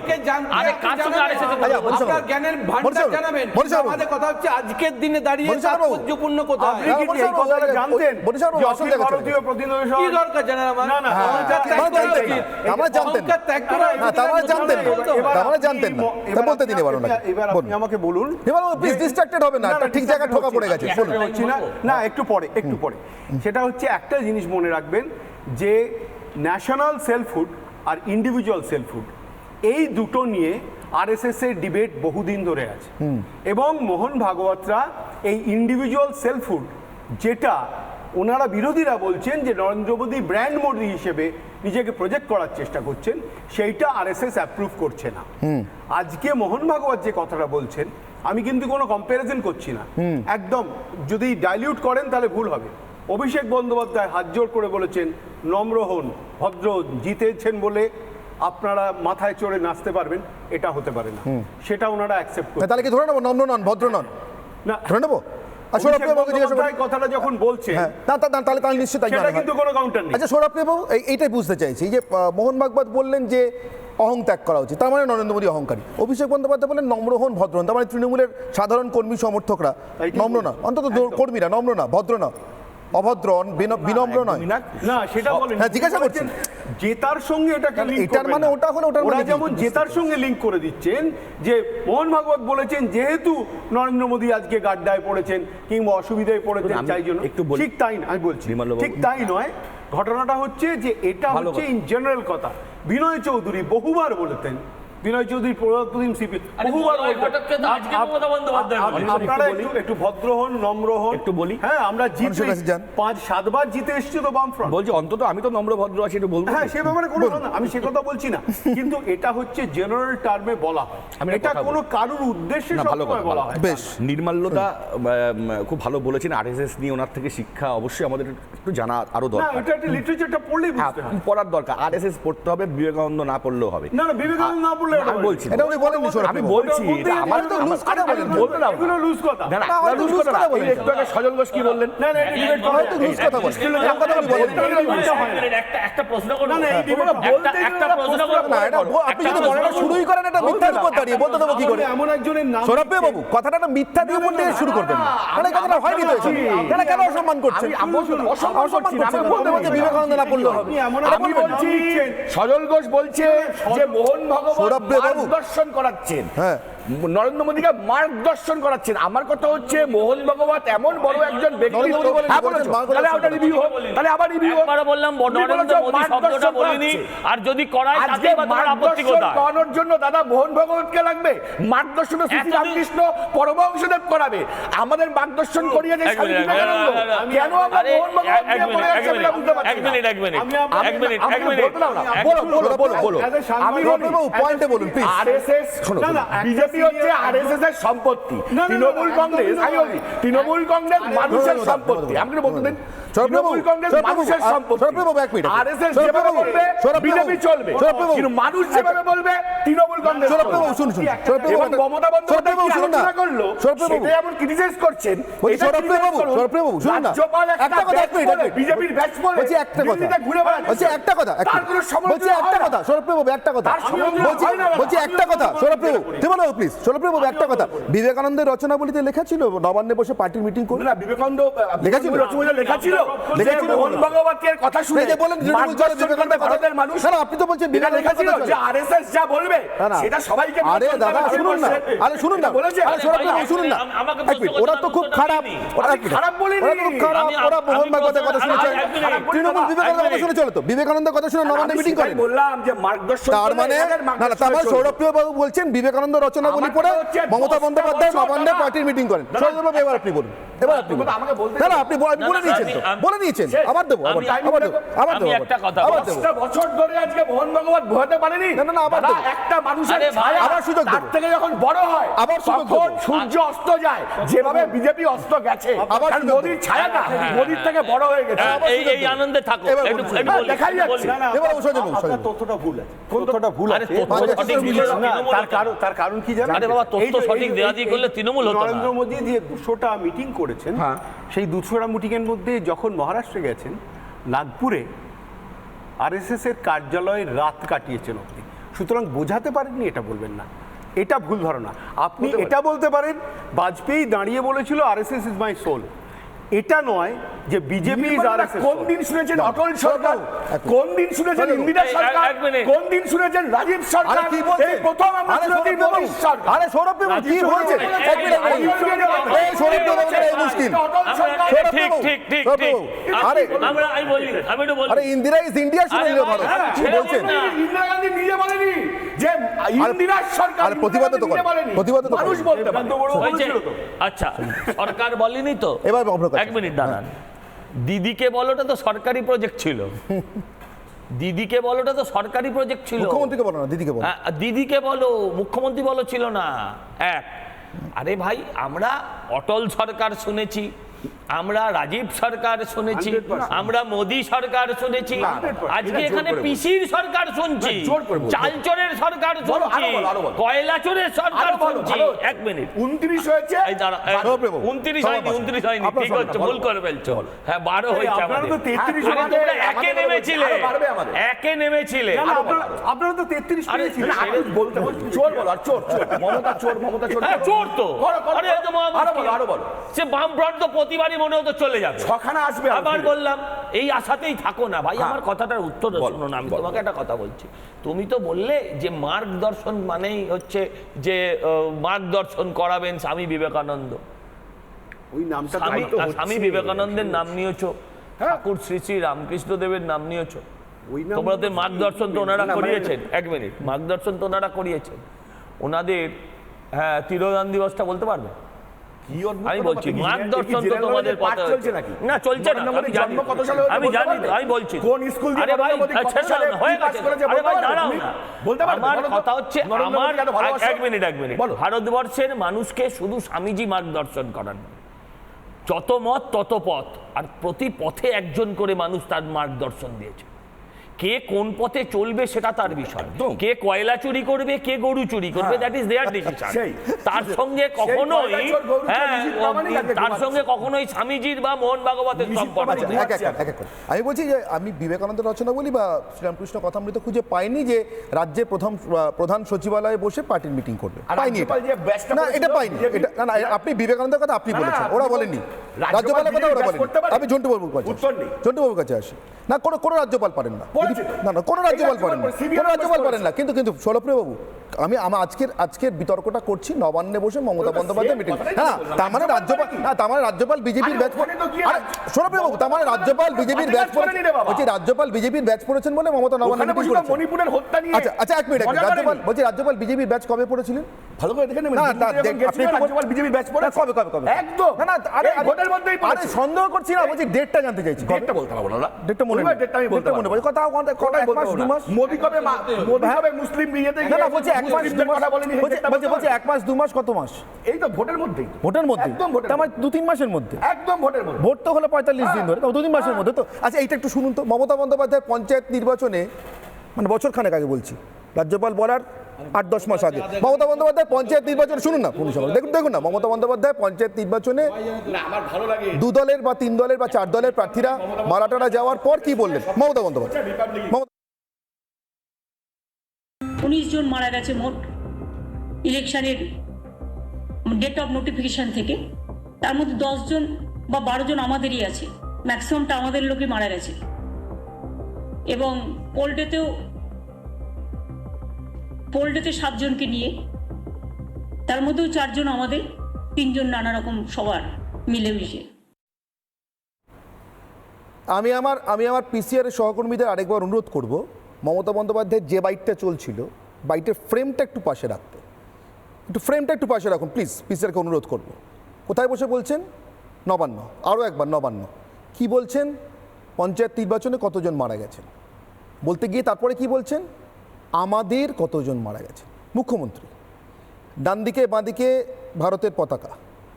আরে কার সঙ্গে আরএসএস এর কথা বলছেন? আপনার জ্ঞানের ভান্ডার জানাবেন। আমাদের কথা হচ্ছে আজকের দিনে দাঁড়িয়ে তাৎপর্যপূর্ণ কোথায়? আপনি কি এই কথাটা জানতেন? অখিল ভারতীয় প্রতিনিধি সভা কি দরকার জানার আমার? না না, আমরা জানতেন না, তারা জানতেন না, তা বলতে দিন এবার ওনাকে। এবার আপনি আমাকে বলুন, এবার প্লিজ ডিস্ট্রাক্টেড হবে না, ঠিক জায়গায় ঠোকা পড়ে গেছে। না একটু পরে সেটা হচ্ছে একটা জিনিস মনে রাখবেন, যে ন্যাশনাল সেলফহুড আর ইন্ডিভিজুয়াল সেলফহুড, এই দুটো নিয়ে আরএসএস এর ডিবেট বহুদিন ধরে আছে। এবং মোহন ভাগবতরা এই ইন্ডিভিজুয়াল সেলফহুড, যেটা ওনারা বিরোধীরা বলছেন যে নরেন্দ্র মোদী ব্র্যান্ড মোদি হিসেবে নিজেকে প্রজেক্ট করার চেষ্টা করছেন, সেইটা আরএসএস অ্যাপ্রুভ করছে না। আজকে মোহন ভাগবত যে কথাটা বলছেন, আমি কিন্তু কোনো কম্প্যারিজন করছি না, একদম যদি ডাইলিউট করেন তাহলে ভুল হবে। অভিষেক বন্দ্যোপাধ্যায় হাত জোড় করে বলেছেন, নম্র হন, ভদ্র, জিতেছেন বলে আপনারা মাথায় চড়ে নাচতে পারবেন, এটা হতে পারে না। সেটা ওনারা অ্যাকসেপ্ট করেন। তাহলে কি ধরে নেবো নম্র নন, ভদ্র নন? না, ধরে নেবো? আর সৌরভ অভিষেক বাবুকে জিজ্ঞাসা করি। বন্দ্যোপাধ্যায় কথাটা যখন বলছে হ্যাঁ তাহলে নিশ্চিত তাই সেটা মনে হয়। কিন্তু কোনো কাউন্টার নেই। আচ্ছা সৌরভ বাবু এইটাই বুঝতে চাইছি যে মোহন ভাগবত বললেন যে অহং ত্যাগ করা উচিত, তার মানে নরেন্দ্র মোদী অহংকারী। অভিষেক বন্দ্যোপাধ্যায় বললেন নম্র হন ভদ্র হন, তার মানে তৃণমূলের সাধারণ কর্মী সমর্থকরা এইটাই নম্র না, অন্তত কর্মীরা নম্র না, ভদ্র না, অভদ্র বিনম্র নয়। না সেটা বলেন, হ্যাঁ, জিজ্ঞাসা করছি। জেতার সঙ্গে এটাকে তাহলে লিংক এটার মানে ওটা হলো, ওটার ওরা মানে কি? যেমন জেতার সঙ্গে লিংক করে দিচ্ছেন যে মোহন ভাগবত বলেছেন যেহেতু নরেন্দ্র মোদী আজকে গাড্ডায় পড়েছেন কিংবা অসুবিধায় পড়েছেন আমি তাই জন্য একটু বলি। ঠিক তাই না, আমি বলছি বিমলবাবু। ঠিক তাই নয়। ঘটনাটা হচ্ছে যে এটা ভালো হচ্ছে কথা। ইন জেনারেল কথা। বিনয় চৌধুরী বহুবার বলেছেন, বিনয় চৌধুরী প্রতিদিন সিপি বহুবার মলয় ঘটককে তো আজকে মমতা বন্দ্যোপাধ্যায় বলেছেন। আপনারা একটু ভদ্র হন, নম্র হন। একটু বলি। হ্যাঁ, আমরা মানুষের কাছে যান। 5-7 বার জিতে এসেছি তো বামফ্রন্ট। বলছি অন্তত আমি তো নম্র ভদ্র আছি, একটু বলবো। হ্যাঁ, সে ব্যাপারে কোনো কথা না, আমি সে কথা বলছি না, কিন্তু এটা হচ্ছে জেনারেল টার্মে বলা হয়, আমি একটা এটা কথা কোনো কারুর উদ্দেশ্যে না, ভালো সবসময় কথা, বলা ভালো। হয়। বেশ নির্মাল্যদা খুব ভালো বলেছেন। আরএসএস নিয়ে ওনার থেকে শিক্ষা অবশ্যই আমাদের একটু জানা আরো না, দরকার। এটা একটা লিটারেচারটা পড়লেই হ্যাঁ, বুঝতে হয়। পড়ার দরকার। আরএসএস পড়তে হবে, বিবেকানন্দ না পড়লেও হবে। না, বিবেকানন্দ না পড়লে আমি বলছি এটা উনি বলেননি সৌরভ আমি বাবু। বলছি বলতে এটা আমার এটা তো আমার- লুজ কথা আরে বলেন। বলতে দাও না। এগুলো লুজ কথা। না, না, না, আপনারা হয়তো লুজ লুজ কথা কথা না। বলেন। এই একটু আগে সজল ঘোষ কি বললেন? না, না, এই debate করা হয়তো হয়। লুজ কথা বলেন। এরকম কথা উনি বলেন। একটা প্রশ্ন করবো। না, না, এই তোমরা debate বলতে একটা প্রশ্ন করবো। না, এটা আপনি যদি বলাটা শুরুই করেন এটা মিথ্যার উপর দাঁড়িয়ে বলতে দেবো কি করে? তাহলে এমন একজনের নাম সৌরভ বাবু কথাটা একটা মিথ্যা দিয়ে উপর দিয়ে শুরু করবেন না, মানে কথাটা হয়নি তো এসব। তাহলে কেন অসম্মান করছেন? অসম্মান করছেন না, আপনি বলতে বলতে বিবেকানন্দ না পড়লে হবে। আপনি এমন এটা আমি বলবেন না। বলছি সজল ঘোষ বলছে যে মোহন ভগবত সৌরভ বাবু। মার্গদর্শন করাচ্ছেন, হ্যাঁ। নরেন্দ্র মোদীকে মার্গদর্শন করাচ্ছেন। আমার কথা হচ্ছে মোহন ভগবত এমন বড় একজন ব্যক্তি। নরেন্দ্র মোদী বলেন, হ্যাঁ, বলেছেন, বলেছো। মার্গদর্শন তাহলে ওটা রিভিউ হোক, তাহলে আবার রিভিউ হোক। একবারও বললাম নরেন্দ্র মোদী শব্দটা বলিনি, আর যদি করায় আজকে তাতেই বা তোমার আপত্তি মার্গদর্শন কোথায়? করানোর জন্য দাদা মোহন ভগবতকে লাগবে। মার্গদর্শন শ্রী এতদিন- রামকৃষ্ণ পরমহংসদেব করাবে। আমাদের মার্গদর্শন করিয়েছে এক স্বামী মিনিট, বিবেকানন্দ। কেন আমরা আরে, মোহন ভগবত এক নিয়ে পড়ে মিনিট, আছি আমরা বুঝতে পারছি না। আমি বলতে দাও না। বলো, বলো, বলো, বলো। As a সাংবাদিক- আমি বলি, বাবু পয়েন্টে বলুন প্লিজ। আরএসএস শোনো, না, না, বিজেপি একটা হচ্ছে senior- আরএসএস এর সম্পত্তি, না, না, তৃণমূল একদমই কংগ্রেস নয়। আমি বলি তৃণমূল কংগ্রেস মানুষের সম্পত্তি। আমি বলতে দিন, তৃণমূল কংগ্রেস মানুষের সম্পত্তি, আরএসএস যেভাবে বলবে বিজেপি চলবে, কিন্তু মানুষ যেভাবে বলবে তৃণমূল কংগ্রেস সৌরভ বাবু, চলবে। শুনুন, শুনুন। এবং মমতা বন্দ্যোপাধ্যায় সৌরভ বাবু, শুনুন না। আলোচনা করলো, সৌরভ বাবু। সেটাই এমন ক্রিটিসাইজ করছেন। বলছি, সৌরভ বাবু, সৌরভ বাবু, শুনুন না। রাজ্যপাল একটা কথা, এক মিনিট, এক মিনিট। বিজেপির ব্যাচ বলে বলছি একটা কথা। দিল্লিতে ঘুরে বেড়াচ্ছে। বলছি একটা কথা, এক তার মিনিট। কোনো সমালোচনা বলছি একটা হয় না। কথা, সৌরভ বাবু একটা কথা। তার সমালোচনা বলছি- হয় না দাদা। বলছি একটা কথা, সৌরভ বাবু, তৃণমূল বাবু প্লিজ, সৌরভ বাবু একটা কথা। বিবেকানন্দের রচনাবলীতে লেখা ছিল নবান্নে বসে পার্টির মিটিং করে? না, বিবেকানন্দ লেখা ছিল? লেখা ছিল লেখা ছিল? মোহন ভগবতের কথা শুনে এই যে বলেন তৃণমূল চলে বিবেকানন্দের কথা। ভারতের মানুষ না, না, আপনি তো বলছেন এটা লেখা ছিল বিবেকানন্দের যে কথা চলে। আরএসএস যা বলবে না, না। সেটা সবাইকে আরে দাদা শুনুন না, আরে শুনুন না, বলেছে আরে সৌরভ বাবু শুনুন না, আমাকে এক মিনিট, ওরা তো খুব খারাপ, ওরা আমি খারাপ বলিনি। ওরা তো খুব খারাপ, আমি- ওরা মোহন আমি ভাগবতের কথা প্রশ্ন- শুনেছে, এক মিনিট, তৃণমূল বিবেকানন্দের কথা শুনে চলে তো, বিবেকানন্দের কথা শুনে নবান্নে আমি মিটিং সেটাই করেন। বললাম যে মার্গদর্শন তার করলে মানে এদের না, না, তার মানে মার্গদর্শন সৌরভ বাবু বলছেন বিবেকানন্দ রচনাবলী আমার পড়ে কথা হচ্ছে মমতা 10টা বন্দ্যোপাধ্যায় বছর নবান্নে দাদা। পার্টির মিটিং করেন। দাদা, সৌরভ বাবু এবার আপনি বলুন, এবার আপনি বলুন। আমাকে বলতে না, না, দিন। আপনি বলে নিয়েছেন তো, বলে নিয়েছেন, আবার দেবো, আবার আমি- দেবো, আবার দেবো, আবার আমি দেবো, একটা কথা আবার বলছি। দেবো। 10টা বছর ধরে আজকে মোহন ভগবত বোঝাতে পারেনি। না, না, না, আবার দাদা, দেবো। একটা মানুষের আরে ভাই, ছায়া আবার সুযোগ তার দেবো। থেকে যখন বড় হয় আবার সুযোগ তখন দেবো। সূর্য অস্ত যায়, যেভাবে বিজেপি অস্ত গেছে। আবার কারণ সুযোগ দেবো। মোদির ছায়াটা মোদির থেকে বড় হয়ে গেছে। এই আনন্দে থাকো, এবার একটু বলুন। একটু বলি, দেখাই একটু যাচ্ছে। বলি। না, না, এবার অবসর দেবো, অবসর আপনার দেবো। তথ্যটা ভুল আছে, তথ্যটা ভুল আরে আছে। তথ্য সঠিক দিলে তো না, তৃণমূল হতো না। তার কারণ কি জানেন? আরে বাবা, তথ্য এই যে- সঠিক এই- দেওয়া দিয়ে এই- করলে তৃণমূল হতো না। নরেন্দ্র মোদী যে 200টা মিটিং করেছেন, সেই 200টা মিটিংয়ের মধ্যে যখন মহারাষ্ট্রে গেছেন, নাগপুরে আরএসএস এর কার্যালয়ে রাত কাটিয়েছেন অব্দি। সুতরাং বোঝাতে পারেননি এটা বলবেন না, এটা ভুল ধারণা। আপনি এটা বলতে পারেন বাজপেয়ী দাঁড়িয়ে বলেছিল আরএসএস ইজ মাই সোল, এটা নয় যে বিজেপি ইজ আরএসএস। কোন দিন শুনেছেন অটল সরকার, কোন দিন শুনেছেন ইন্দিরা সরকার, এক মিনিট। কোন দিন শুনেছেন রাজীব সরকার? আরে কি বলছেন? এই প্রথম আমরা আরে শুনেছি সৌরভ বাবু, মোদী সরকার। আরে সৌরভ বাবু কি বলছেন? এক মিনিট, এক মিনিট। এই সৌরভ বাবু এই মুশকিল। সৌরভ ঠিক বাবু, ঠিক ঠিক সৌরভ ঠিক বাবু, আরে আমি বলি, আমি একটু বলি। আরে ইন্দিরা ইজ ইন্ডিয়া শুনে আরে নিল ভাই, ভারত, হ্যাঁ, কি ছেড়ে বলছেন? বলুন না। ইন্দিরা গান্ধী নিজে বলেনি যে ইন্দিরা সরকার, আরে প্রতিবাদ তো করেন, প্রতিবাদ তো করেন। মানুষ বলতে পারে। হয়েছে? আচ্ছা, সরকার বলেনি তো। এবার অভ্রকাশ। এক মিনিট দাঁড়ান। দিদিকে বলোটা তো সরকারি প্রজেক্ট ছিল। দিদিকে বলোটা তো সরকারি প্রজেক্ট ছিল। মুখ্যমন্ত্রীকে বলো না, দিদিকে বলো। হ্যাঁ, দিদিকে বলো, মুখ্যমন্ত্রী বলো ছিল না। এক, আরে ভাই, আমরা অটল সরকার শুনেছি, আমরা রাজীব সরকার শুনেছি, 100%। আমরা মোদী সরকার শুনেছি, 100%। আজকে এটা জোর এখানে করে বলুন। পিসির সরকার শুনছি, না, জোর করে বলুন। চালচরের সরকার বলো, শুনছি, আরো বলো, আরো বলো। কয়লা চোরের সরকার আরো বলো, শুনছি। ভালো। 1 মিনিট, 29 হয়েছে। এই দাঁড়া, এই, সৌরভবাবু, 29 হয়নি, সৌরভ 29 হয়নি, আপনার ঠিক সঙ্গে হচ্ছে, বলো। ভুল করে ফেলছো। হ্যাঁ 12 হয়েছে আপনারা আমাদের। তো 33 আরে আমাদের- তোমরা একে আমাদের নেমেছিলে, আরো বাড়বে আমাদের। একে নেমেছিলে। না, আপনারা তো 33 আরে পেয়েছিলেন। না, আপনি বলতে বলুন। চোর বলো, আর চোর, চোর। মমতা চোর, মমতা চোর। হ্যাঁ, চোর তো। করো, করো, আরে, এ তো মহা আরো মুশকিল। বলো, আরো বলো। সে বামফ্রন্ট তো প্রতিবারই মনে হতো চলে যাবে, ছখানা আসবে আরো আবার ফিরে। বললাম এই আশাতেই থাকো না ভাই। হ্যাঁ। আমার কথাটার উত্তর বল, শোনো না, আমি বল। তোমাকে একটা কথা বলছি। তুমি তো বললে যে মার্গদর্শন মানেই হচ্ছে যে মার্গদর্শন করাবেন স্বামী বিবেকানন্দ। ওই নামটা স্বামী তাই তো হচ্ছে। স্বামী বিবেকানন্দের নাম নিয়েছো, ঠাকুর শ্রী শ্রী রামকৃষ্ণ দেবের নাম নিয়েছো। ওই নাম- তোমাদের মার্গদর্শন তো ওনারা না, মানে- করিয়েছেন। 1 মিনিট, মার্গদর্শন তো ওনারা করিয়েছেন। ওনাদের হ্যাঁ তিরোধান দিবসটা বলতে পারবে? কি অদ্ভুত আমি কথা বলছি কি? মার্গদর্শন তো জেনারেল তোমাদের নলেজের পাঠ কথা চলছে নাকি? না, চলছে না, নরেন্দ্র আমি মোদীর জানি জন্ম কত সালে হয়েছে আমি বলতে জানি পারবে? আমি বলছি কোন স্কুল দিয়ে আরে ভাই নরেন্দ্র মোদী কত ছেড়ে সালে দাও না, হয়ে কি পাস গেছে। করেছে আরে বলতে ভাই পারবে দাঁড়াও তুমি? না, বলতে পারবে? আমার বলো তো। কথা হচ্ছে নরেন্দ্র আমার মোদীকে এত ভালোবাসো? 1 মিনিট বলো। ভারতবর্ষের মানুষকে শুধু স্বামীজি মার্গদর্শন করান, যত মত তত পথ, আর প্রতি পথে একজন করে মানুষ তার মার্গদর্শন দিয়েছে। কে কোন পথে চলবে সেটা তার বিষয়, একদম। কে কয়লা চুরি করবে কে গরু চুরি করবে, দ্যাট ইজ দেয়ার ডিসিশন। সেই। তার সঙ্গে কখনোই কয়লা চোর, গরু চোর, হ্যাঁ নিশিত প্রামাণিক আজকে তার ঘুমাচ্ছে। সঙ্গে কখনোই স্বামীজির বা মোহন ভাগবতের নিশিত সম্পর্ক প্রামাণিক নেই। এক এক এক এক করে। আমি বলছি যে আমি বিবেকানন্দ রচনা বলি বা শ্রীরামকৃষ্ণ কথামৃত খুঁজে পাইনি যে রাজ্যের প্রধান সচিবালয়ে বসে পার্টির মিটিং করবে, আর পাইনি এটা। রাজ্যপাল যে ব্যাচটা না করেছিল, এটা পাইনি BJP এটা, না না আপনি বিবেকানন্দের কথা আপনি না, বলেছেন, আপনি ওরা বলুন। বলেননি। রাজ্যপাল রাজ্যপালের কথা ওরা BJP বলেনি। করতে পারে? আমি ঝন্টু বাবুর কাছে উত্তর নেই। ঝন্টু বাবুর কাছে আসি। না কোনো রাজ্যপাল পারেন না, বলছি তো। না না কোনো রাজ্যপাল পারেন না, CBI কোনো রাজ্যপাল করেছে। পারেন না। কিন্তু কিন্তু সৌরভপ্রিয় বাবু, আমার আজকের বিতর্কটা করছি নবান্নে বসে মমতা ওটা বন্দ্যোপাধ্যায় same মিটিং। কথাটাই তো হ্যাঁ বললাম। তার মানে রাজ্যপাল কি? না তার মানে রাজ্যপাল বিজেপির আরে ব্যাচ ওখানে তো কি আরে সৌরভপ্রিয় বাবু তার মানে রাজ্যপাল বিজেপির ব্যাচ করে নিলে বাবা। বলছি রাজ্যপাল বিজেপির ব্যাচ পড়েছেন বলে মমতা নবান্নে ওখানে মিটিং বসে করেছেন। মণিপুরের হত্যা নিয়ে আচ্ছা আচ্ছা এক মিনিট মজা রাজ্যপাল করেনি। বলছি রাজ্যপাল বিজেপির ব্যাচ কবে পড়েছিলেন? ভালো করে দেখে নেবেন। না, দিল্লিতে তা- যখন দেখ- আপনি গেছিলেন, একটু- রাজ্যপাল বিজেপির ব্যাচ পড়ে কবে একদম না না আরে এই ভোটের মধ্যেই আরে পড়েছে। সন্দেহ করছি না, বলছি ডেটটা জানতে চাইছি। ডেটটা বলতে পারবো না। ডেটটা মনে নেই। ডেটটা আমি বলতে ডেটটা মনে পারবো পড়ে। কথা কোথায় এক বলতে মাস পারবো দু না। মাস মোদি কবে মুসলিম বিয়েতে না গিয়ে না বলছি এক মাস দু মুসলিমদের মাস কথা বলেনি, সেই ডেটটা বলতে বলছি এক মাস দু মাস কত মাস? এই তো ভোটের মধ্যেই তো। ভোটের মধ্যে একদম ভোটের তার মানে মধ্যে। 2-3 মাসের মধ্যে। একদম ভোটের মধ্যে। ভোট তো হলো 45 দিন ধরে, তো 2-3 মাসের মধ্যে তো। আচ্ছা এইটা একটু শুনুন তো, মমতা বন্দ্যোপাধ্যায় পঞ্চায়েত নির্বাচনে মানে বছর খানেক আগে বলছি, রাজ্যপাল বলার 8-10 মাস আগে মমতা বন্দ্যোপাধ্যায় পঞ্চায়েত নির্বাচনে শুনুন না পুলিশ দেখুন না মমতা বন্দ্যোপাধ্যায় পঞ্চায়েত নির্বাচনে না আমার ভালো লাগে 2 দলের বা 3 দলের বা 4 দলের প্রার্থীরা মারাটারা যাওয়ার পর কি বললেন মমতা বন্দ্যোপাধ্যায়? মমতা 19 জন মারা গেছে মোট ইলেকশনের ডেট অফ নোটিফিকেশন থেকে। তার মধ্যে 10 জন বা 12 জন আমাদেরই আছে, ম্যাক্সিমামটা আমাদের লোকই মারা গেছে। এবং পোলডেতে 7 জনকে নিয়ে, তার মধ্যেও 4 জন আমাদের, 3 জন নানা রকম সবার মিলেমিশে। আমি আমার পিসিআর সহকর্মীদের আরেকবার অনুরোধ করব, মমতা বন্দ্যোপাধ্যায়ের যে বাইকটা চলছিল বাইকের ফ্রেমটা একটু পাশে রাখতে, একটু পাশে রাখুন প্লিজ, পিসিআরকে অনুরোধ করব। কোথায় বসে বলছেন? নবান্ন। আরও একবার নবান্ন কি বলছেন? পঞ্চায়েত নির্বাচনে কতজন মারা গেছেন বলতে গিয়ে তারপরে কি বলছেন? আমাদের কতজন মারা গেছে। মুখ্যমন্ত্রী ডান দিকে বাঁ দিকে ভারতের পতাকা,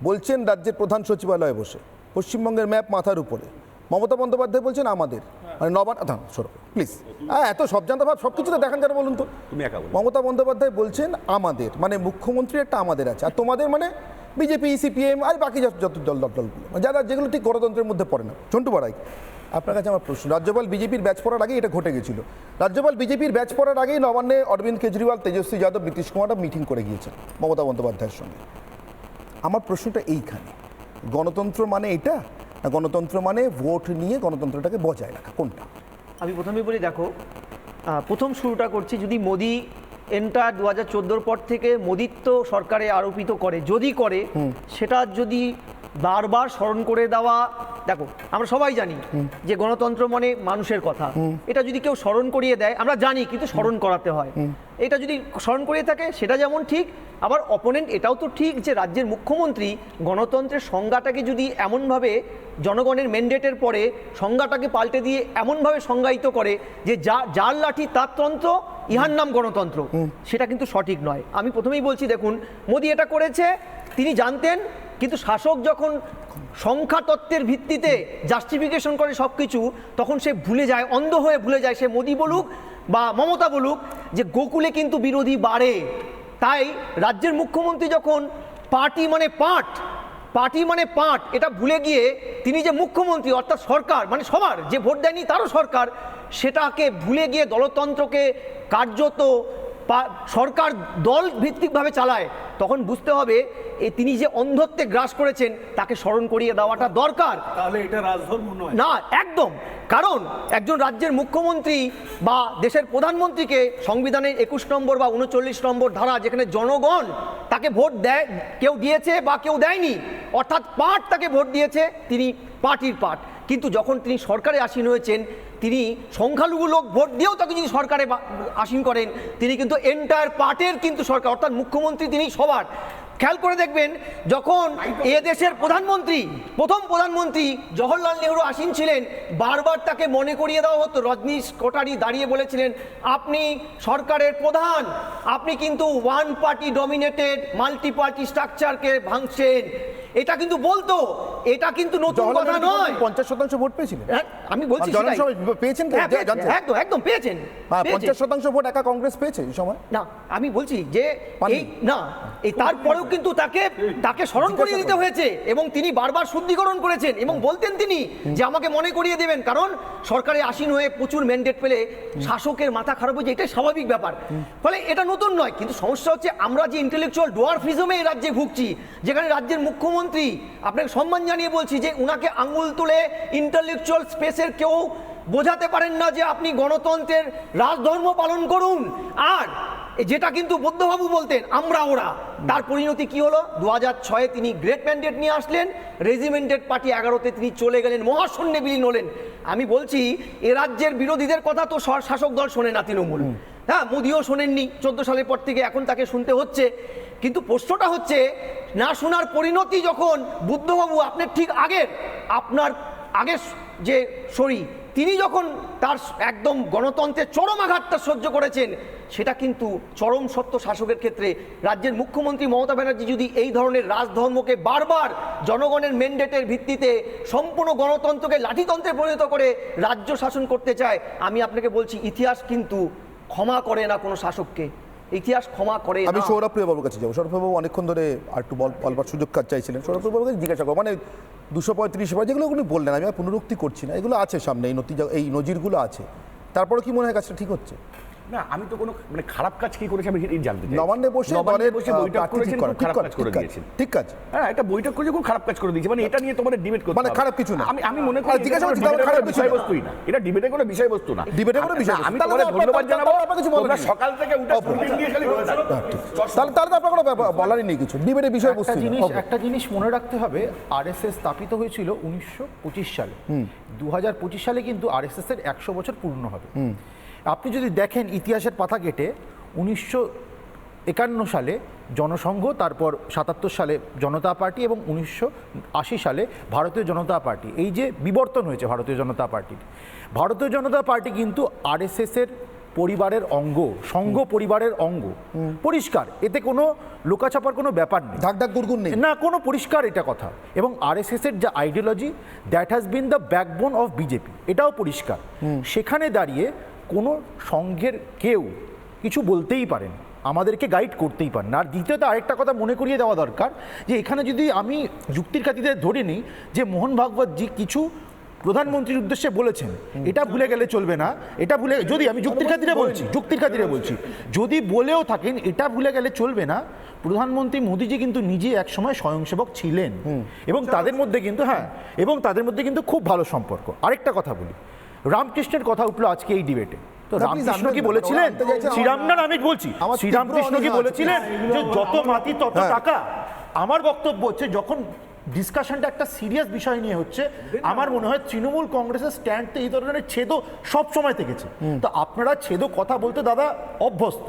বলছেন রাজ্যের প্রধান সচিবালয়ে বসে, পশ্চিমবঙ্গের ম্যাপ মাথার উপরে, মমতা বন্দ্যোপাধ্যায় বলছেন আমাদের, মানে নবান্ন। সরো প্লিজ, এত সব জানতে ভাব সব কিছু তো দেখান যারা বলুন তো। তুমি একা বলো। মমতা বন্দ্যোপাধ্যায় বলছেন আমাদের, মানে মুখ্যমন্ত্রী একটা আমাদের আছে, আর তোমাদের মানে বিজেপি সিপিএম আর বাকি যত দলগুলো যারা যেগুলো ঠিক গণতন্ত্রের মধ্যে পড়ে না। ঝন্টু বাড়াই আপনার কাছে আমার প্রশ্ন, রাজ্যপাল বিজেপির ব্যাচ পড়ার আগেই এটা ঘটে গেছিল। রাজ্যপাল বিজেপির ব্যাচ পড়ার আগেই নবান্নে অরবিন্দ কেজরিওয়াল, তেজস্বী যাদব, নীতিশ কুমাররা মিটিং করে গিয়েছেন মমতা বন্দ্যোপাধ্যায়ের সঙ্গে। আমার প্রশ্নটা এইখানে, গণতন্ত্র মানে এটা না গণতন্ত্র মানে ভোট নিয়ে গণতন্ত্রটাকে বজায় রাখা, কোনটা? আমি প্রথমেই বলি দেখো, প্রথম শুরুটা করছি, যদি মোদি এন্টার 2014 পর থেকে মোদিত্ব সরকারে আরোপিত করে, যদি করে সেটা যদি বারবার স্মরণ করে দেওয়া, দেখো আমরা সবাই জানি যে গণতন্ত্র মানে মানুষের কথা, এটা যদি কেউ স্মরণ করিয়ে দেয় আমরা জানি, কিন্তু স্মরণ করাতে হয়। এটা যদি স্মরণ করিয়ে থাকে সেটা যেমন ঠিক, আবার অপোনেন্ট এটাও তো ঠিক যে রাজ্যের মুখ্যমন্ত্রী গণতন্ত্রের সংজ্ঞাটাকে যদি এমনভাবে জনগণের ম্যান্ডেটের পরে সংজ্ঞাটাকে পাল্টে দিয়ে এমনভাবে সংজ্ঞায়িত করে যে যার লাঠি তার তন্ত্র, ইহার নাম গণতন্ত্র, সেটা কিন্তু সঠিক নয়। আমি প্রথমেই বলছি দেখুন, মোদি এটা করেছে, তিনি জানতেন কিন্তু শাসক যখন সংখ্যা তত্ত্বের ভিত্তিতে জাস্টিফিকেশন করে সব কিছু, তখন সে ভুলে যায়, অন্ধ হয়ে ভুলে যায়, সে মোদি বলুক বা মমতা বলুক, যে গোকুলে কিন্তু বিরোধী বাড়ে। তাই রাজ্যের মুখ্যমন্ত্রী যখন পার্টি মানে পার্ট এটা ভুলে গিয়ে তিনি যে মুখ্যমন্ত্রী অর্থাৎ সরকার মানে সবার, যে ভোট দেয়নি তারও সরকার, সেটাকে ভুলে গিয়ে দলতন্ত্রকে কার্যত সরকার দল ভিত্তিকভাবে চালায়, তখন বুঝতে হবে তিনি যে অন্ধত্বে গ্রাস করেছেন তাকে স্মরণ করিয়ে দেওয়াটা দরকার। তাহলে এটা রাজধর্ম নয় না, একদম। কারণ একজন রাজ্যের মুখ্যমন্ত্রী বা দেশের প্রধানমন্ত্রীকে সংবিধানের 21 নম্বর বা 39 নম্বর ধারা, যেখানে জনগণ তাকে ভোট দেয়, কেউ দিয়েছে বা কেউ দেয়নি, অর্থাৎ পার্ট তাকে ভোট দিয়েছে, তিনি পার্টির পার্ট। কিন্তু যখন তিনি সরকারে আসীন হয়েছেন, তিনি সংখ্যালঘু লোক ভোট দিয়েও তাকে যদি সরকারে আসীন করেন, তিনি কিন্তু এন্টায়ার পার্টের কিন্তু সরকার, অর্থাৎ মুখ্যমন্ত্রী তিনি সবার। খেয়াল করে দেখবেন, যখন এ দেশের প্রথম প্রধানমন্ত্রী জওহরলাল নেহরু আসীন ছিলেন, বারবার তাকে মনে করিয়ে দেওয়া হতো, রজনীশ কোটারি দাঁড়িয়ে বলেছিলেন, আপনি সরকারের প্রধান, আপনি কিন্তু one party dominated multi party স্ট্রাকচারকে ভাঙছেন। এটা কিন্তু বলতো, এটা কিন্তু নতুন কথা নয়। 50% ভোট পেয়েছিলেন, আমি বলছি পেয়েছেন, একদম পেয়েছেন। 50% ভোট একা কংগ্রেস পেয়েছে এই সময়। না, আমি বলছি যে এই তারপরেও কিন্তু তাকে স্মরণ করিয়ে দিতে হয়েছে, এবং তিনি বারবার শুদ্ধিকরণ করেছেন, এবং বলতেন তিনি যে আমাকে মনে করিয়ে দেবেন, কারণ সরকারে আসীন হয়ে প্রচুর ম্যান্ডেট পেলে শাসকের মাথা খারাপ হয়েছে, এটাই স্বাভাবিক ব্যাপার। ফলে এটা নতুন নয়, কিন্তু সমস্যা হচ্ছে আমরা যে ইন্টেলেকচুয়াল ডোয়ারফিজমে এই রাজ্যে ভুগছি, যেখানে রাজ্যের মুখ্যমন্ত্রী, আপনাকে সম্মান জানিয়ে বলছি যে উনাকে আঙুল তুলে ইন্টেলেকচুয়াল স্পেসের কেউ বোঝাতে পারেন না যে আপনি গণতন্ত্রের রাজধর্ম পালন করুন। আর যেটা কিন্তু বৌদ্ধবাবু বলতেন আমরা ওরা, তার পরিণতি কি হলো? 2006-এ তিনি গ্রেট ম্যান্ডেট নিয়ে আসলেন, রেজিমেন্টেড পার্টি 11-তে তিনি চলে গেলেন, মহাশূন্যে বিলীন হলেন। আমি বলছি এ রাজ্যের বিরোধীদের কথা তো শাসক দল শোনে না, তৃণমূল, হ্যাঁ, মোদিও শোনেননি 14 সালের পর থেকে, এখন তাকে শুনতে হচ্ছে। কিন্তু প্রশ্নটা হচ্ছে, না শোনার পরিণতি যখন বুদ্ধবাবু আপনার ঠিক আপনার আগের যে তিনি যখন তার একদম গণতন্ত্রের চরম আঘাতটা সহ্য করেছেন, সেটা কিন্তু চরম সত্য শাসকের ক্ষেত্রে। রাজ্যের মুখ্যমন্ত্রী মমতা ব্যানার্জি যদি এই ধরনের রাজধর্মকে বারবার জনগণের ম্যান্ডেটের ভিত্তিতে সম্পূর্ণ গণতন্ত্রকে লাঠিতন্ত্রে পরিণত করে রাজ্য শাসন করতে চায়, আমি আপনাকে বলছি ইতিহাস কিন্তু ক্ষমা করে না কোনো শাসককে, ইতিহাস ক্ষমা করে। আমি সৌরভপ্রিয় বাবুর কাছে যাবো। সৌরভপ্রিয় বাবু অনেকক্ষণ ধরে আর একটু বলবার সুযোগ চাইছিলেন। সৌরভপ্রিয় বাবুকে জিজ্ঞাসা করবো, মানে 235 যেগুলো উনি বললেন, আমি আর পুনরুক্তি করছি না, এগুলো আছে সামনে, এই নজিরগুলো আছে, তারপরে কি মনে হয় কাজটা ঠিক হচ্ছে? না, আমি তো কোনো খারাপ কাজ কি করেছি আমি জানতে চাই। নবান্নে বসে বৈঠক করেছেন, খারাপ কাজ করে দিয়েছেন। ঠিক কাজ, হ্যাঁ, একটা বৈঠক করে খুব খারাপ কাজ করে দিয়েছে, মানে এটা নিয়ে তোমাদের ডিবেট করতে মানে খারাপ কিছু না। আমি মনে করি জিজ্ঞাসা করছি, খারাপ বিষয়বস্তুই না, এটা ডিবেটের কোনো বিষয়বস্তু না, ডিবেটের কোনো বিষয়। আমি তোমাদের ধন্যবাদ জানাবো, তোমরা সকাল থেকে উঠে বুলেটিন দিয়ে খালি বলে থাকো। তাহলে আপনার কোনো বলারই নেই কিছু, ডিবেটের বিষয়বস্তু। একটা জিনিস মনে রাখতে হবে, আরএসএস স্থাপিত হয়েছিল 1925 সালে, 2025 সালে কিন্তু আরএসএস এর 100 বছর পূর্ণ হবে। আপনি যদি দেখেন ইতিহাসের পাতা কেটে, 1951 সালে জনসংঘ, তারপর 77 সালে জনতা পার্টি এবং 1980 সালে ভারতীয় জনতা পার্টি, এই যে বিবর্তন হয়েছে ভারতীয় জনতা পার্টির, ভারতীয় জনতা পার্টি কিন্তু আরএসএস এর পরিবারের অঙ্গ, সংঘ পরিবারের অঙ্গ, পরিষ্কার, এতে কোনো লোকাচাপার কোনো ব্যাপার নেই, ঢাকঢাক গুড়গুড় নেই, না, কোনো পরিষ্কার এটা কথা। এবং আরএসএস এর যে ideology, that has been the backbone of BJP, এটাও পরিষ্কার। সেখানে দাঁড়িয়ে কোনো সংঘের কেউ কিছু বলতেই পারেন, আমাদেরকে গাইড করতেই পারেন। আর দ্বিতীয়ত আরেকটা কথা মনে করিয়ে দেওয়া দরকার, যে এখানে যদি আমি যুক্তির খাতিরে ধরে নিই যে মোহন ভাগবতজি কিছু প্রধানমন্ত্রীর উদ্দেশ্যে বলেছেন, এটা ভুলে গেলে চলবে না, এটা ভুলে, যদি আমি যুক্তির খাতিরে বলছি, যদি বলেও থাকেন, এটা ভুলে গেলে চলবে না, প্রধানমন্ত্রী মোদিজি কিন্তু নিজে একসময় স্বয়ংসেবক ছিলেন, এবং তাদের মধ্যে কিন্তু খুব ভালো সম্পর্ক। আরেকটা কথা বলি, রামকৃষ্ণের কথা উঠলো আজকে এই ডিবেটে, তো রামকৃষ্ণ কি বলেছিলেন, শ্রীরামকৃষ্ণ কি বলেছিলেন যে যত মাটি তত টাকা? আমার বক্তব্য হচ্ছে, যখন ডিসকাশনটা একটা সিরিয়াস বিষয় নিয়ে হচ্ছে, আমার মনে হয় তৃণমূল কংগ্রেসের স্ট্যান্ডতে এই ধরনের ছেদো সব সময় থেকেছে। তো আপনারা ছেদো কথা বলতে দাদা অভ্যস্ত,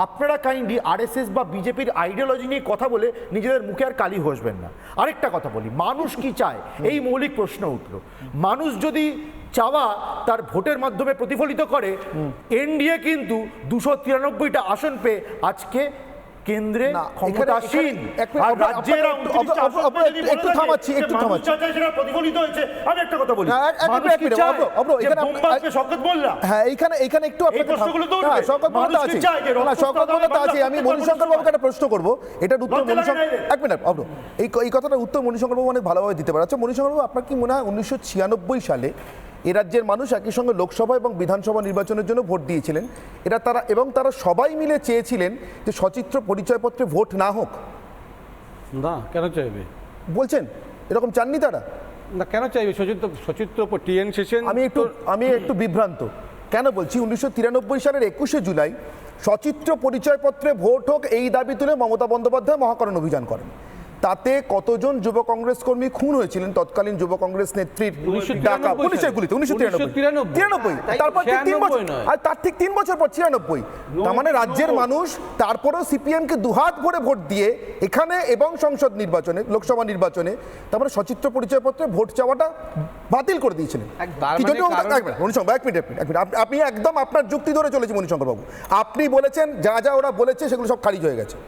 আপনারা কাইন্ডলি আরএসএস বা বিজেপির আইডিওলজি নিয়ে কথা বলে নিজেদের মুখে আর কালি ঘষবেন না। আরেকটা কথা বলি, মানুষ কি চায়, এই মৌলিক প্রশ্ন উঠলো। মানুষ যদি চাওয়া তার ভোটের মাধ্যমে প্রতিফলিত করে, এনডিএ কিন্তু 293টা আসন পেয়ে আজকে কেন্দ্রে না, ক্ষমতাসীন আর রাজ্যের একটু থামাচ্ছি প্রতিফলিত হয়েছে। আমি একটা কথা বলি, না, মানুষ কি চায় যে বোম বাজবে শওকত মোল্লা? হ্যাঁ, এইখানে একটু আপনাকে প্রশ্নগুলো তো উঠবে। হ্যাঁ, শওকত মোল্লা মানুষ কি আছে। চায় যে না, শওকত মোল্লা তো আছে। আমি মণিশঙ্কর বাবুকে একটা প্রশ্ন করব, এটার উত্তর লজ্জা লাগে না এদের? এক মিনিট অব্র, এই কথাটার উত্তর মণিশঙ্কর বাবু অনেক ভালোভাবে দিতে পারে। আচ্ছা মণিশঙ্কর বাবু, আপনার কি মনে হয় 1996 সালে এ রাজ্যের মানুষ একই সঙ্গে লোকসভা এবং বিধানসভা নির্বাচনের জন্য ভোট দিয়েছিলেন, তারা সবাই মিলে চেয়েছিলেন যে সচিত্র পরিচয়পত্রে ভোট না হোক? না, কেন চাইবে? বলছেন এরকম চাননি তারা? না, কেন চাইবে? সচিত্র টিএন সেশন। আমি একটু বিভ্রান্ত কেন বলছি। 1993 সালের 21শে জুলাই সচিত্র পরিচয়পত্রে ভোট হোক এই দাবি তুলে মমতা বন্দ্যোপাধ্যায় মহাকরণ অভিযান করেন। তাতে কতজন যুব কংগ্রেস কর্মী খুন হয়েছিলেন তৎকালীন যুব কংগ্রেস নেত্রীর ডাকা পুলিশের গুলিতে? 1993। তারপর ঠিক 3 বছর, আর তার ঠিক 3 বছর পর 96। তার মানে রাজ্যের মানুষ তারপরেও সিপিএম কে দুহাত ভরে ভোট দিয়ে এখানে এবং সংসদ নির্বাচনে, লোকসভা নির্বাচনে, তারপরে সচিত্র পরিচয়পত্রে ভোট চাওয়াটা বাতিল করে দিয়েছিলেন। আপনি একদম আপনার যুক্তি ধরে চলেছে মণিশঙ্কর বাবু। আপনি বলেছেন যা যা ওরা বলেছে সেগুলো সব খারিজ হয়ে গেছে।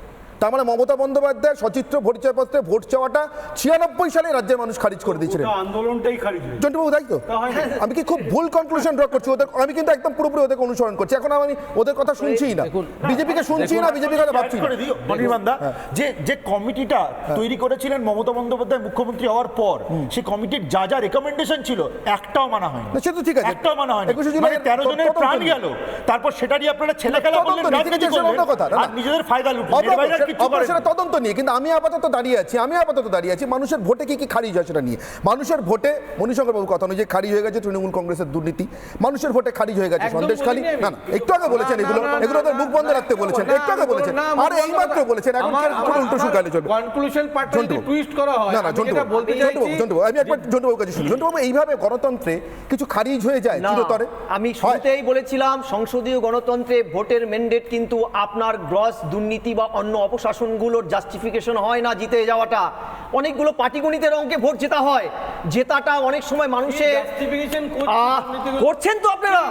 তার মানে মমতা বন্দ্যোপাধ্যায় সচিত্র পরিচয়পত্রে ভোট চাওয়াটা 96 সালে রাজ্যের মানুষ খারিজ করে দিয়েছিলেন। আন্দোলনটাই খারিজ হয়েছে। জন্টুবাবু, তাই তো? আমি কি খুব ভুল কনক্লুশন ড্র করছি? আমি কিন্তু একদম পুরোপুরি ওদেরকে অনুসরণ করছি। এখন আমি ওদের কথা শুনছিই না, বিজেপিকে শুনছি না, বিজেপির কথা ভাবছি না। অনির্বাণদা, যে কমিটিটা তৈরি করেছিলেন মমতা বন্দ্যোপাধ্যায় মুখ্যমন্ত্রী হওয়ার পর, সেই কমিটির যা যা রেকমেন্ডেশন ছিল একটাও মানা হয়নি। সে তো ঠিক আছে, একটাও মানা হয়নি। 21শে জুলাই 13 জনের প্রাণ গেল, তারপর সেটারই আপনারা ছেলে খেলা বললেন, রাজনীতি করলেন, আর নিজেদের ফায়দা লুটলেন। সেটা তদন্ত নিয়ে, কিন্তু আমি আপাতত দাঁড়িয়ে আছি মানুষের ভোটে কি খারিজ হয় সেটা নিয়ে। মানুষের ভোটে মণিশঙ্কর বাবু কথা অনুযায়ী খারিজ হয়ে গেছে তৃণমূল কংগ্রেসের দুর্নীতি, মানুষের ভোটে খারিজ হয়ে গেছে সন্দেশখালী। না, একটু আগে বলেছেন এগুলো ওদের মুখ বন্ধ রাখতে বলেছেন, একটু আগে বলেছেন, আর এইমাত্র বলেছেন। এখন উল্টো শুকালে চলবে। কনক্লুশন পার্টটা যদি টুইস্ট করা হয়, না, আমি একবার জন্টুবাবুর কাছে শুনি। জন্টুবাবু, এইভাবে গণতন্ত্রে কিছু খারিজ হয়ে যায় চিরতরে? আমি শুরুতেই বলেছিলাম সংসদীয় গণতন্ত্রে ভোটের ম্যান্ডেট কিন্তু আপনার গ্রস দুর্নীতি বা অন্য অপশাসনগুলোর জাস্টিফিকেশন হয় না জিতে যাওয়াটা। অনেকগুলো পাটিগণিতের অঙ্কে ভোট জেতা হয়, জেতাটা অনেক সময় মানুষের করছেন তো আপনারা।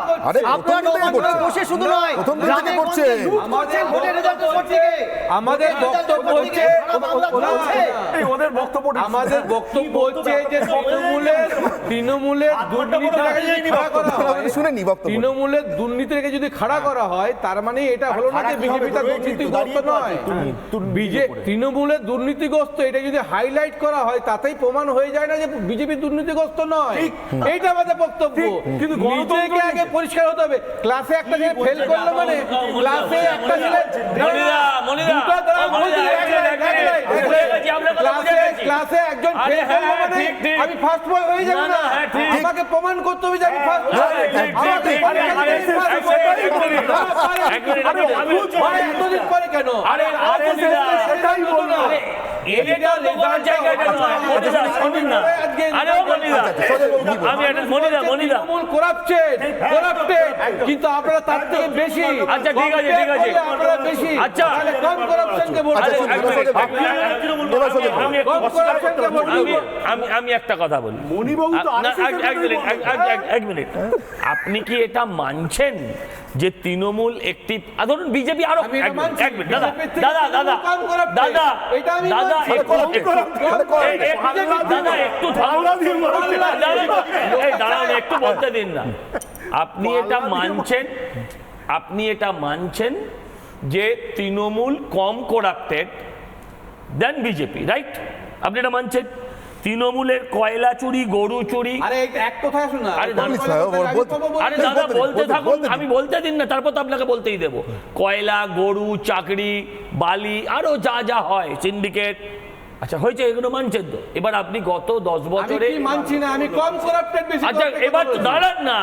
বসে শুধু নয়, আমাদের বক্তব্য হচ্ছে যে তৃণমূলের দুর্নীতিকে যদি খাড়া করা হয়, তার মানে এটা হলো না যে বিজেপিটা দুর্নীতিগ্রস্ত নয়। তৃণমূলের দুর্নীতিগ্রস্ত এটা যদি হাইলাইট করা হয়, তাতেই প্রমাণ হয়ে যায় না যে বিজেপি দুর্নীতিগ্রস্ত নয়। এইটা আমাদের বক্তব্য। কিন্তু নিজেকে আগে পরিষ্কার হতে হবে। ক্লাসে একটা ছেলে ফেল করলো মানে ক্লাসে একটা ছেলে ক্লাসে একজন ফেল করলো মানে আমি ফার্স্ট বয় হয়ে যাব না। আমাকে প্রমাণ করতে হবে যে আমি ফার্স্ট বয়। এতদিন পরে কেন? কিন্তু আপনারা তার থেকে বেশি। আচ্ছা, ঠিক আছে, আপনারা বেশি। আচ্ছা, কম করাপশনকে ভোট দেবেন। আমি একটা কথা বলি, এক মিনিট। আপনি কি এটা মানছেন যে তৃণমূল একটি, ধরুন বিজেপি আরো একটু বলতে দিন না। আপনি এটা মানছেন যে তৃণমূল কম করাপ্টেড দেন বিজেপি, রাইট? আপনি এটা মানছেন? তৃণমূলের কয়লা চুরি, গরু চুরি, আরে দাদা বলতে থাকুন, আমি বলতে দিন না, তারপর তো আপনাকে বলতেই দেবো। কয়লা, গরু, চাকরি, বালি, আরো যা যা হয়, সিন্ডিকেট, আচ্ছা হয়েছে, এগুলো মানছেন তো? এবার আপনি গত 10 বছরে মানছি না, আমি কম করাপ্টেড বেশি। আচ্ছা, এবার তো দাঁড়ান না,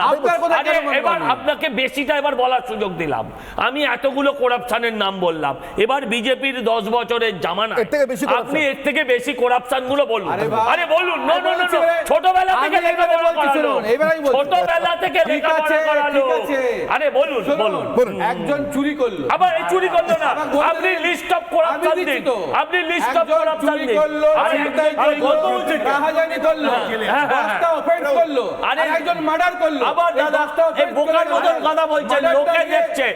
এবার আপনাকে বেশিটা এবার বলার সুযোগ দিলাম। আমি এতগুলো করাপশনের নাম বললাম, এবার বিজেপির 10 বছরের জামানা আপনি এর থেকে বেশি করাপশন গুলো বলুন। আরে বলুন। ছোটবেলা থেকে লেখাপড়া করালো, ছোটবেলা থেকে লেখাপড়া করালো। আরে বলুন। একজন চুরি করলো, আবার এই চুরি করলো না, আপনি লিস্ট অফ করাপশন দিন, আপনি লিস্ট অফ করাপশন দিন। করলো আরে আর একজন মার্ডার করলো আবার এই দাদা দশটা এই বোকার মতন কথা বলছেন, murder লোকে নিয়ে- দেখছে।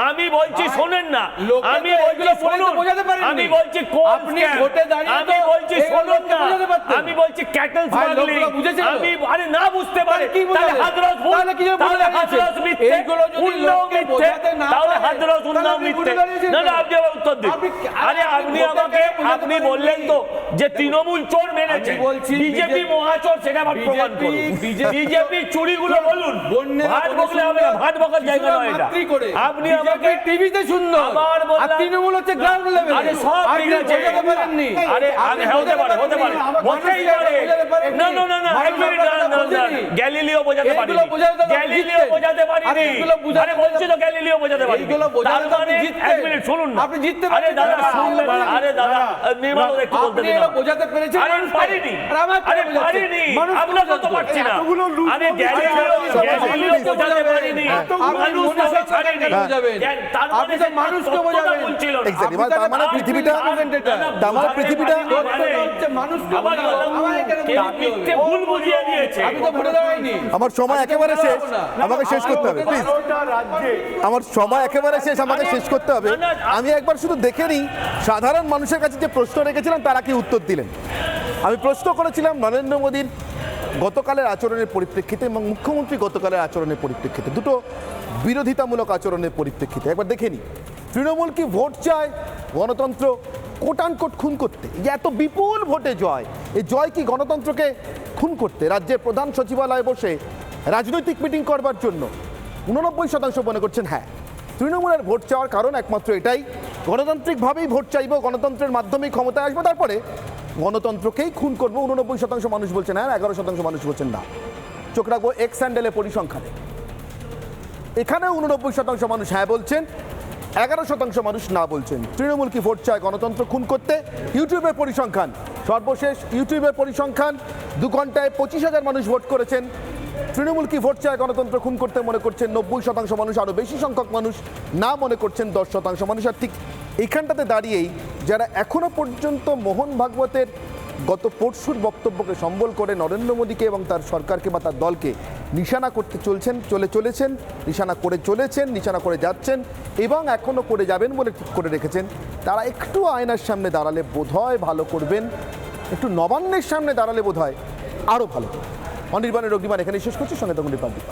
আমি বলছি শোনেন না, লোকে আমি তো বলছি এগুলো বলে তো শুনুন, বোঝাতে পারেননি। আমি বলছি কোন আপনি scam? ভোটে দাঁড়িয়ে আমি তো বলছি এগুলো শুনুন তো না, বোঝাতে পারতেন। আমি বলছি ক্যাটেল ভাই, স্মাগলিং, লোকগুলো বুঝেছিল? আমি আরে না বুঝতে পারে কি তাহলে বোঝাবে? হাদরস ভুল, তাহলে কি জন্য তাহলে বুঝে দাঁড়িয়েছে? হাদরস মিথ্যে, এইগুলো যদি উন্নাও লোককে মিথ্যে, বোঝাতে না তাহলে পারে, হাদরস উন্নাও তাহলে আপনি মিথ্যে। বুঝে দাঁড়িয়েছেন না না, কেন? আপনি আবার উত্তর দিন। আরে আপনি আমাকে আপনি বললেন তো যে তৃণমূল চোর মেরেছে, আমি বলছি বিজেপি মহাচোর, সেটা আবার প্রমাণ করুন। বিজেপি চুরিগুলো বলুন, ভাট বকলে হবে না, ভাট বকার জায়গা নয় এটা। আপনি আমাকে টিভিতে সুন্দর আবার আর বললেন তৃণমূল হচ্ছে গ্রাউন্ড লেভেল। আরে সব ঠিক আছে, আরে আমি হতে পারে হতেই পারে। না না না না, এক মিনিট গ্যালিলিও বোঝাতে পারিনি, গ্যালিলিও বোঝাতে পারিনি, আরে বলছি তো গ্যালিলিও বোঝাতে পারিনি। তার মানে এক মিনিট শুনুন না, আপনি জিততে আরে দাদা শুনলেন, আরে দাদা নির্মল একটু বলতে দিন আমাকে। বোঝাতে পেরেছেন, আরে আমি পারিনি, আরে পারিনি, আপনাকে তো পারছি না। আরে গ্যালিলিও বোঝাতে পারিনি, মানুষ তাকে ছাড়েনি। তার মানে আপনি তো মানুষকে বোঝাবেন। বলছিল না। Exactly, মানে তার মানে পৃথিবীটা তার মানে পৃথিবীটা ভুল বুঝিয়ে দিয়েছে। আমি তো ভোটে দাঁড়াইনি। আমার সময় একেবারে শেষ, আমাকে শেষ করতে হবে প্লিজ। আমার সময় একেবারে শেষ, আমাকে শেষ করতে হবে। আমি একবার শুধু দেখে নিই সাধারণ মানুষের কাছে যে প্রশ্ন রেখেছিলাম তারা কি উত্তর দিলেন। আমি প্রশ্ন করেছিলাম নরেন্দ্র মোদীর গতকালের আচরণের পরিপ্রেক্ষিতে এবং মুখ্যমন্ত্রী গতকালের আচরণের পরিপ্রেক্ষিতে, দুটো বিরোধিতামূলক আচরণের পরিপ্রেক্ষিতে। একবার দেখে নিই, তৃণমূল কি ভোট চায় গণতন্ত্র কোটানকোট খুন করতে? এই যে এত বিপুল ভোটে জয়, এই জয় কি গণতন্ত্রকে খুন করতে? রাজ্যের প্রধান সচিবালয়ে বসে রাজনৈতিক মিটিং করবার জন্য 89% মনে করছেন হ্যাঁ তৃণমূলের ভোট চাওয়ার কারণ একমাত্র এটাই, গণতান্ত্রিকভাবেই ভোট চাইব, গণতন্ত্রের মাধ্যমেই ক্ষমতায় আসবো, তারপরে গণতন্ত্রকেই খুন করবো। 89% মানুষ বলছেন হ্যাঁ, 11% মানুষ বলছেন না। চোখ রাখবো এক্স হ্যান্ডেলে পরিসংখ্যানে, এখানে 89% মানুষ হ্যাঁ বলছেন, 11% মানুষ না বলছেন। তৃণমূল কি ভোট চায় গণতন্ত্র খুন করতে? ইউটিউবের পরিসংখ্যান, সর্বশেষ ইউটিউবের পরিসংখ্যান, 2 ঘন্টায় 25,000 মানুষ ভোট করেছেন। তৃণমূল কি ভোট চায় গণতন্ত্র খুন করতে মনে করছেন 90% মানুষ, আরও বেশি সংখ্যক মানুষ না মনে করছেন 10% মানুষ। আর ঠিক এইখানটাতে দাঁড়িয়েই যারা এখনো পর্যন্ত মোহন ভাগবতের গত পরশুর বক্তব্যকে সম্বল করে নরেন্দ্র মোদীকে এবং তার সরকারকে বা তার দলকে নিশানা করতে চলেছেন, নিশানা করে চলেছেন, নিশানা করে যাচ্ছেন এবং এখনও করে যাবেন বলে ঠিক করে রেখেছেন, তারা একটু আয়নার সামনে দাঁড়ালে বোধহয় ভালো করবেন, একটু নবান্নের সামনে দাঁড়ালে বোধহয় আরও ভালো। অনির্বাণের অগ্নিবাণ এখানে শেষ করছি, সঙ্গে তখন রিপাবলিক।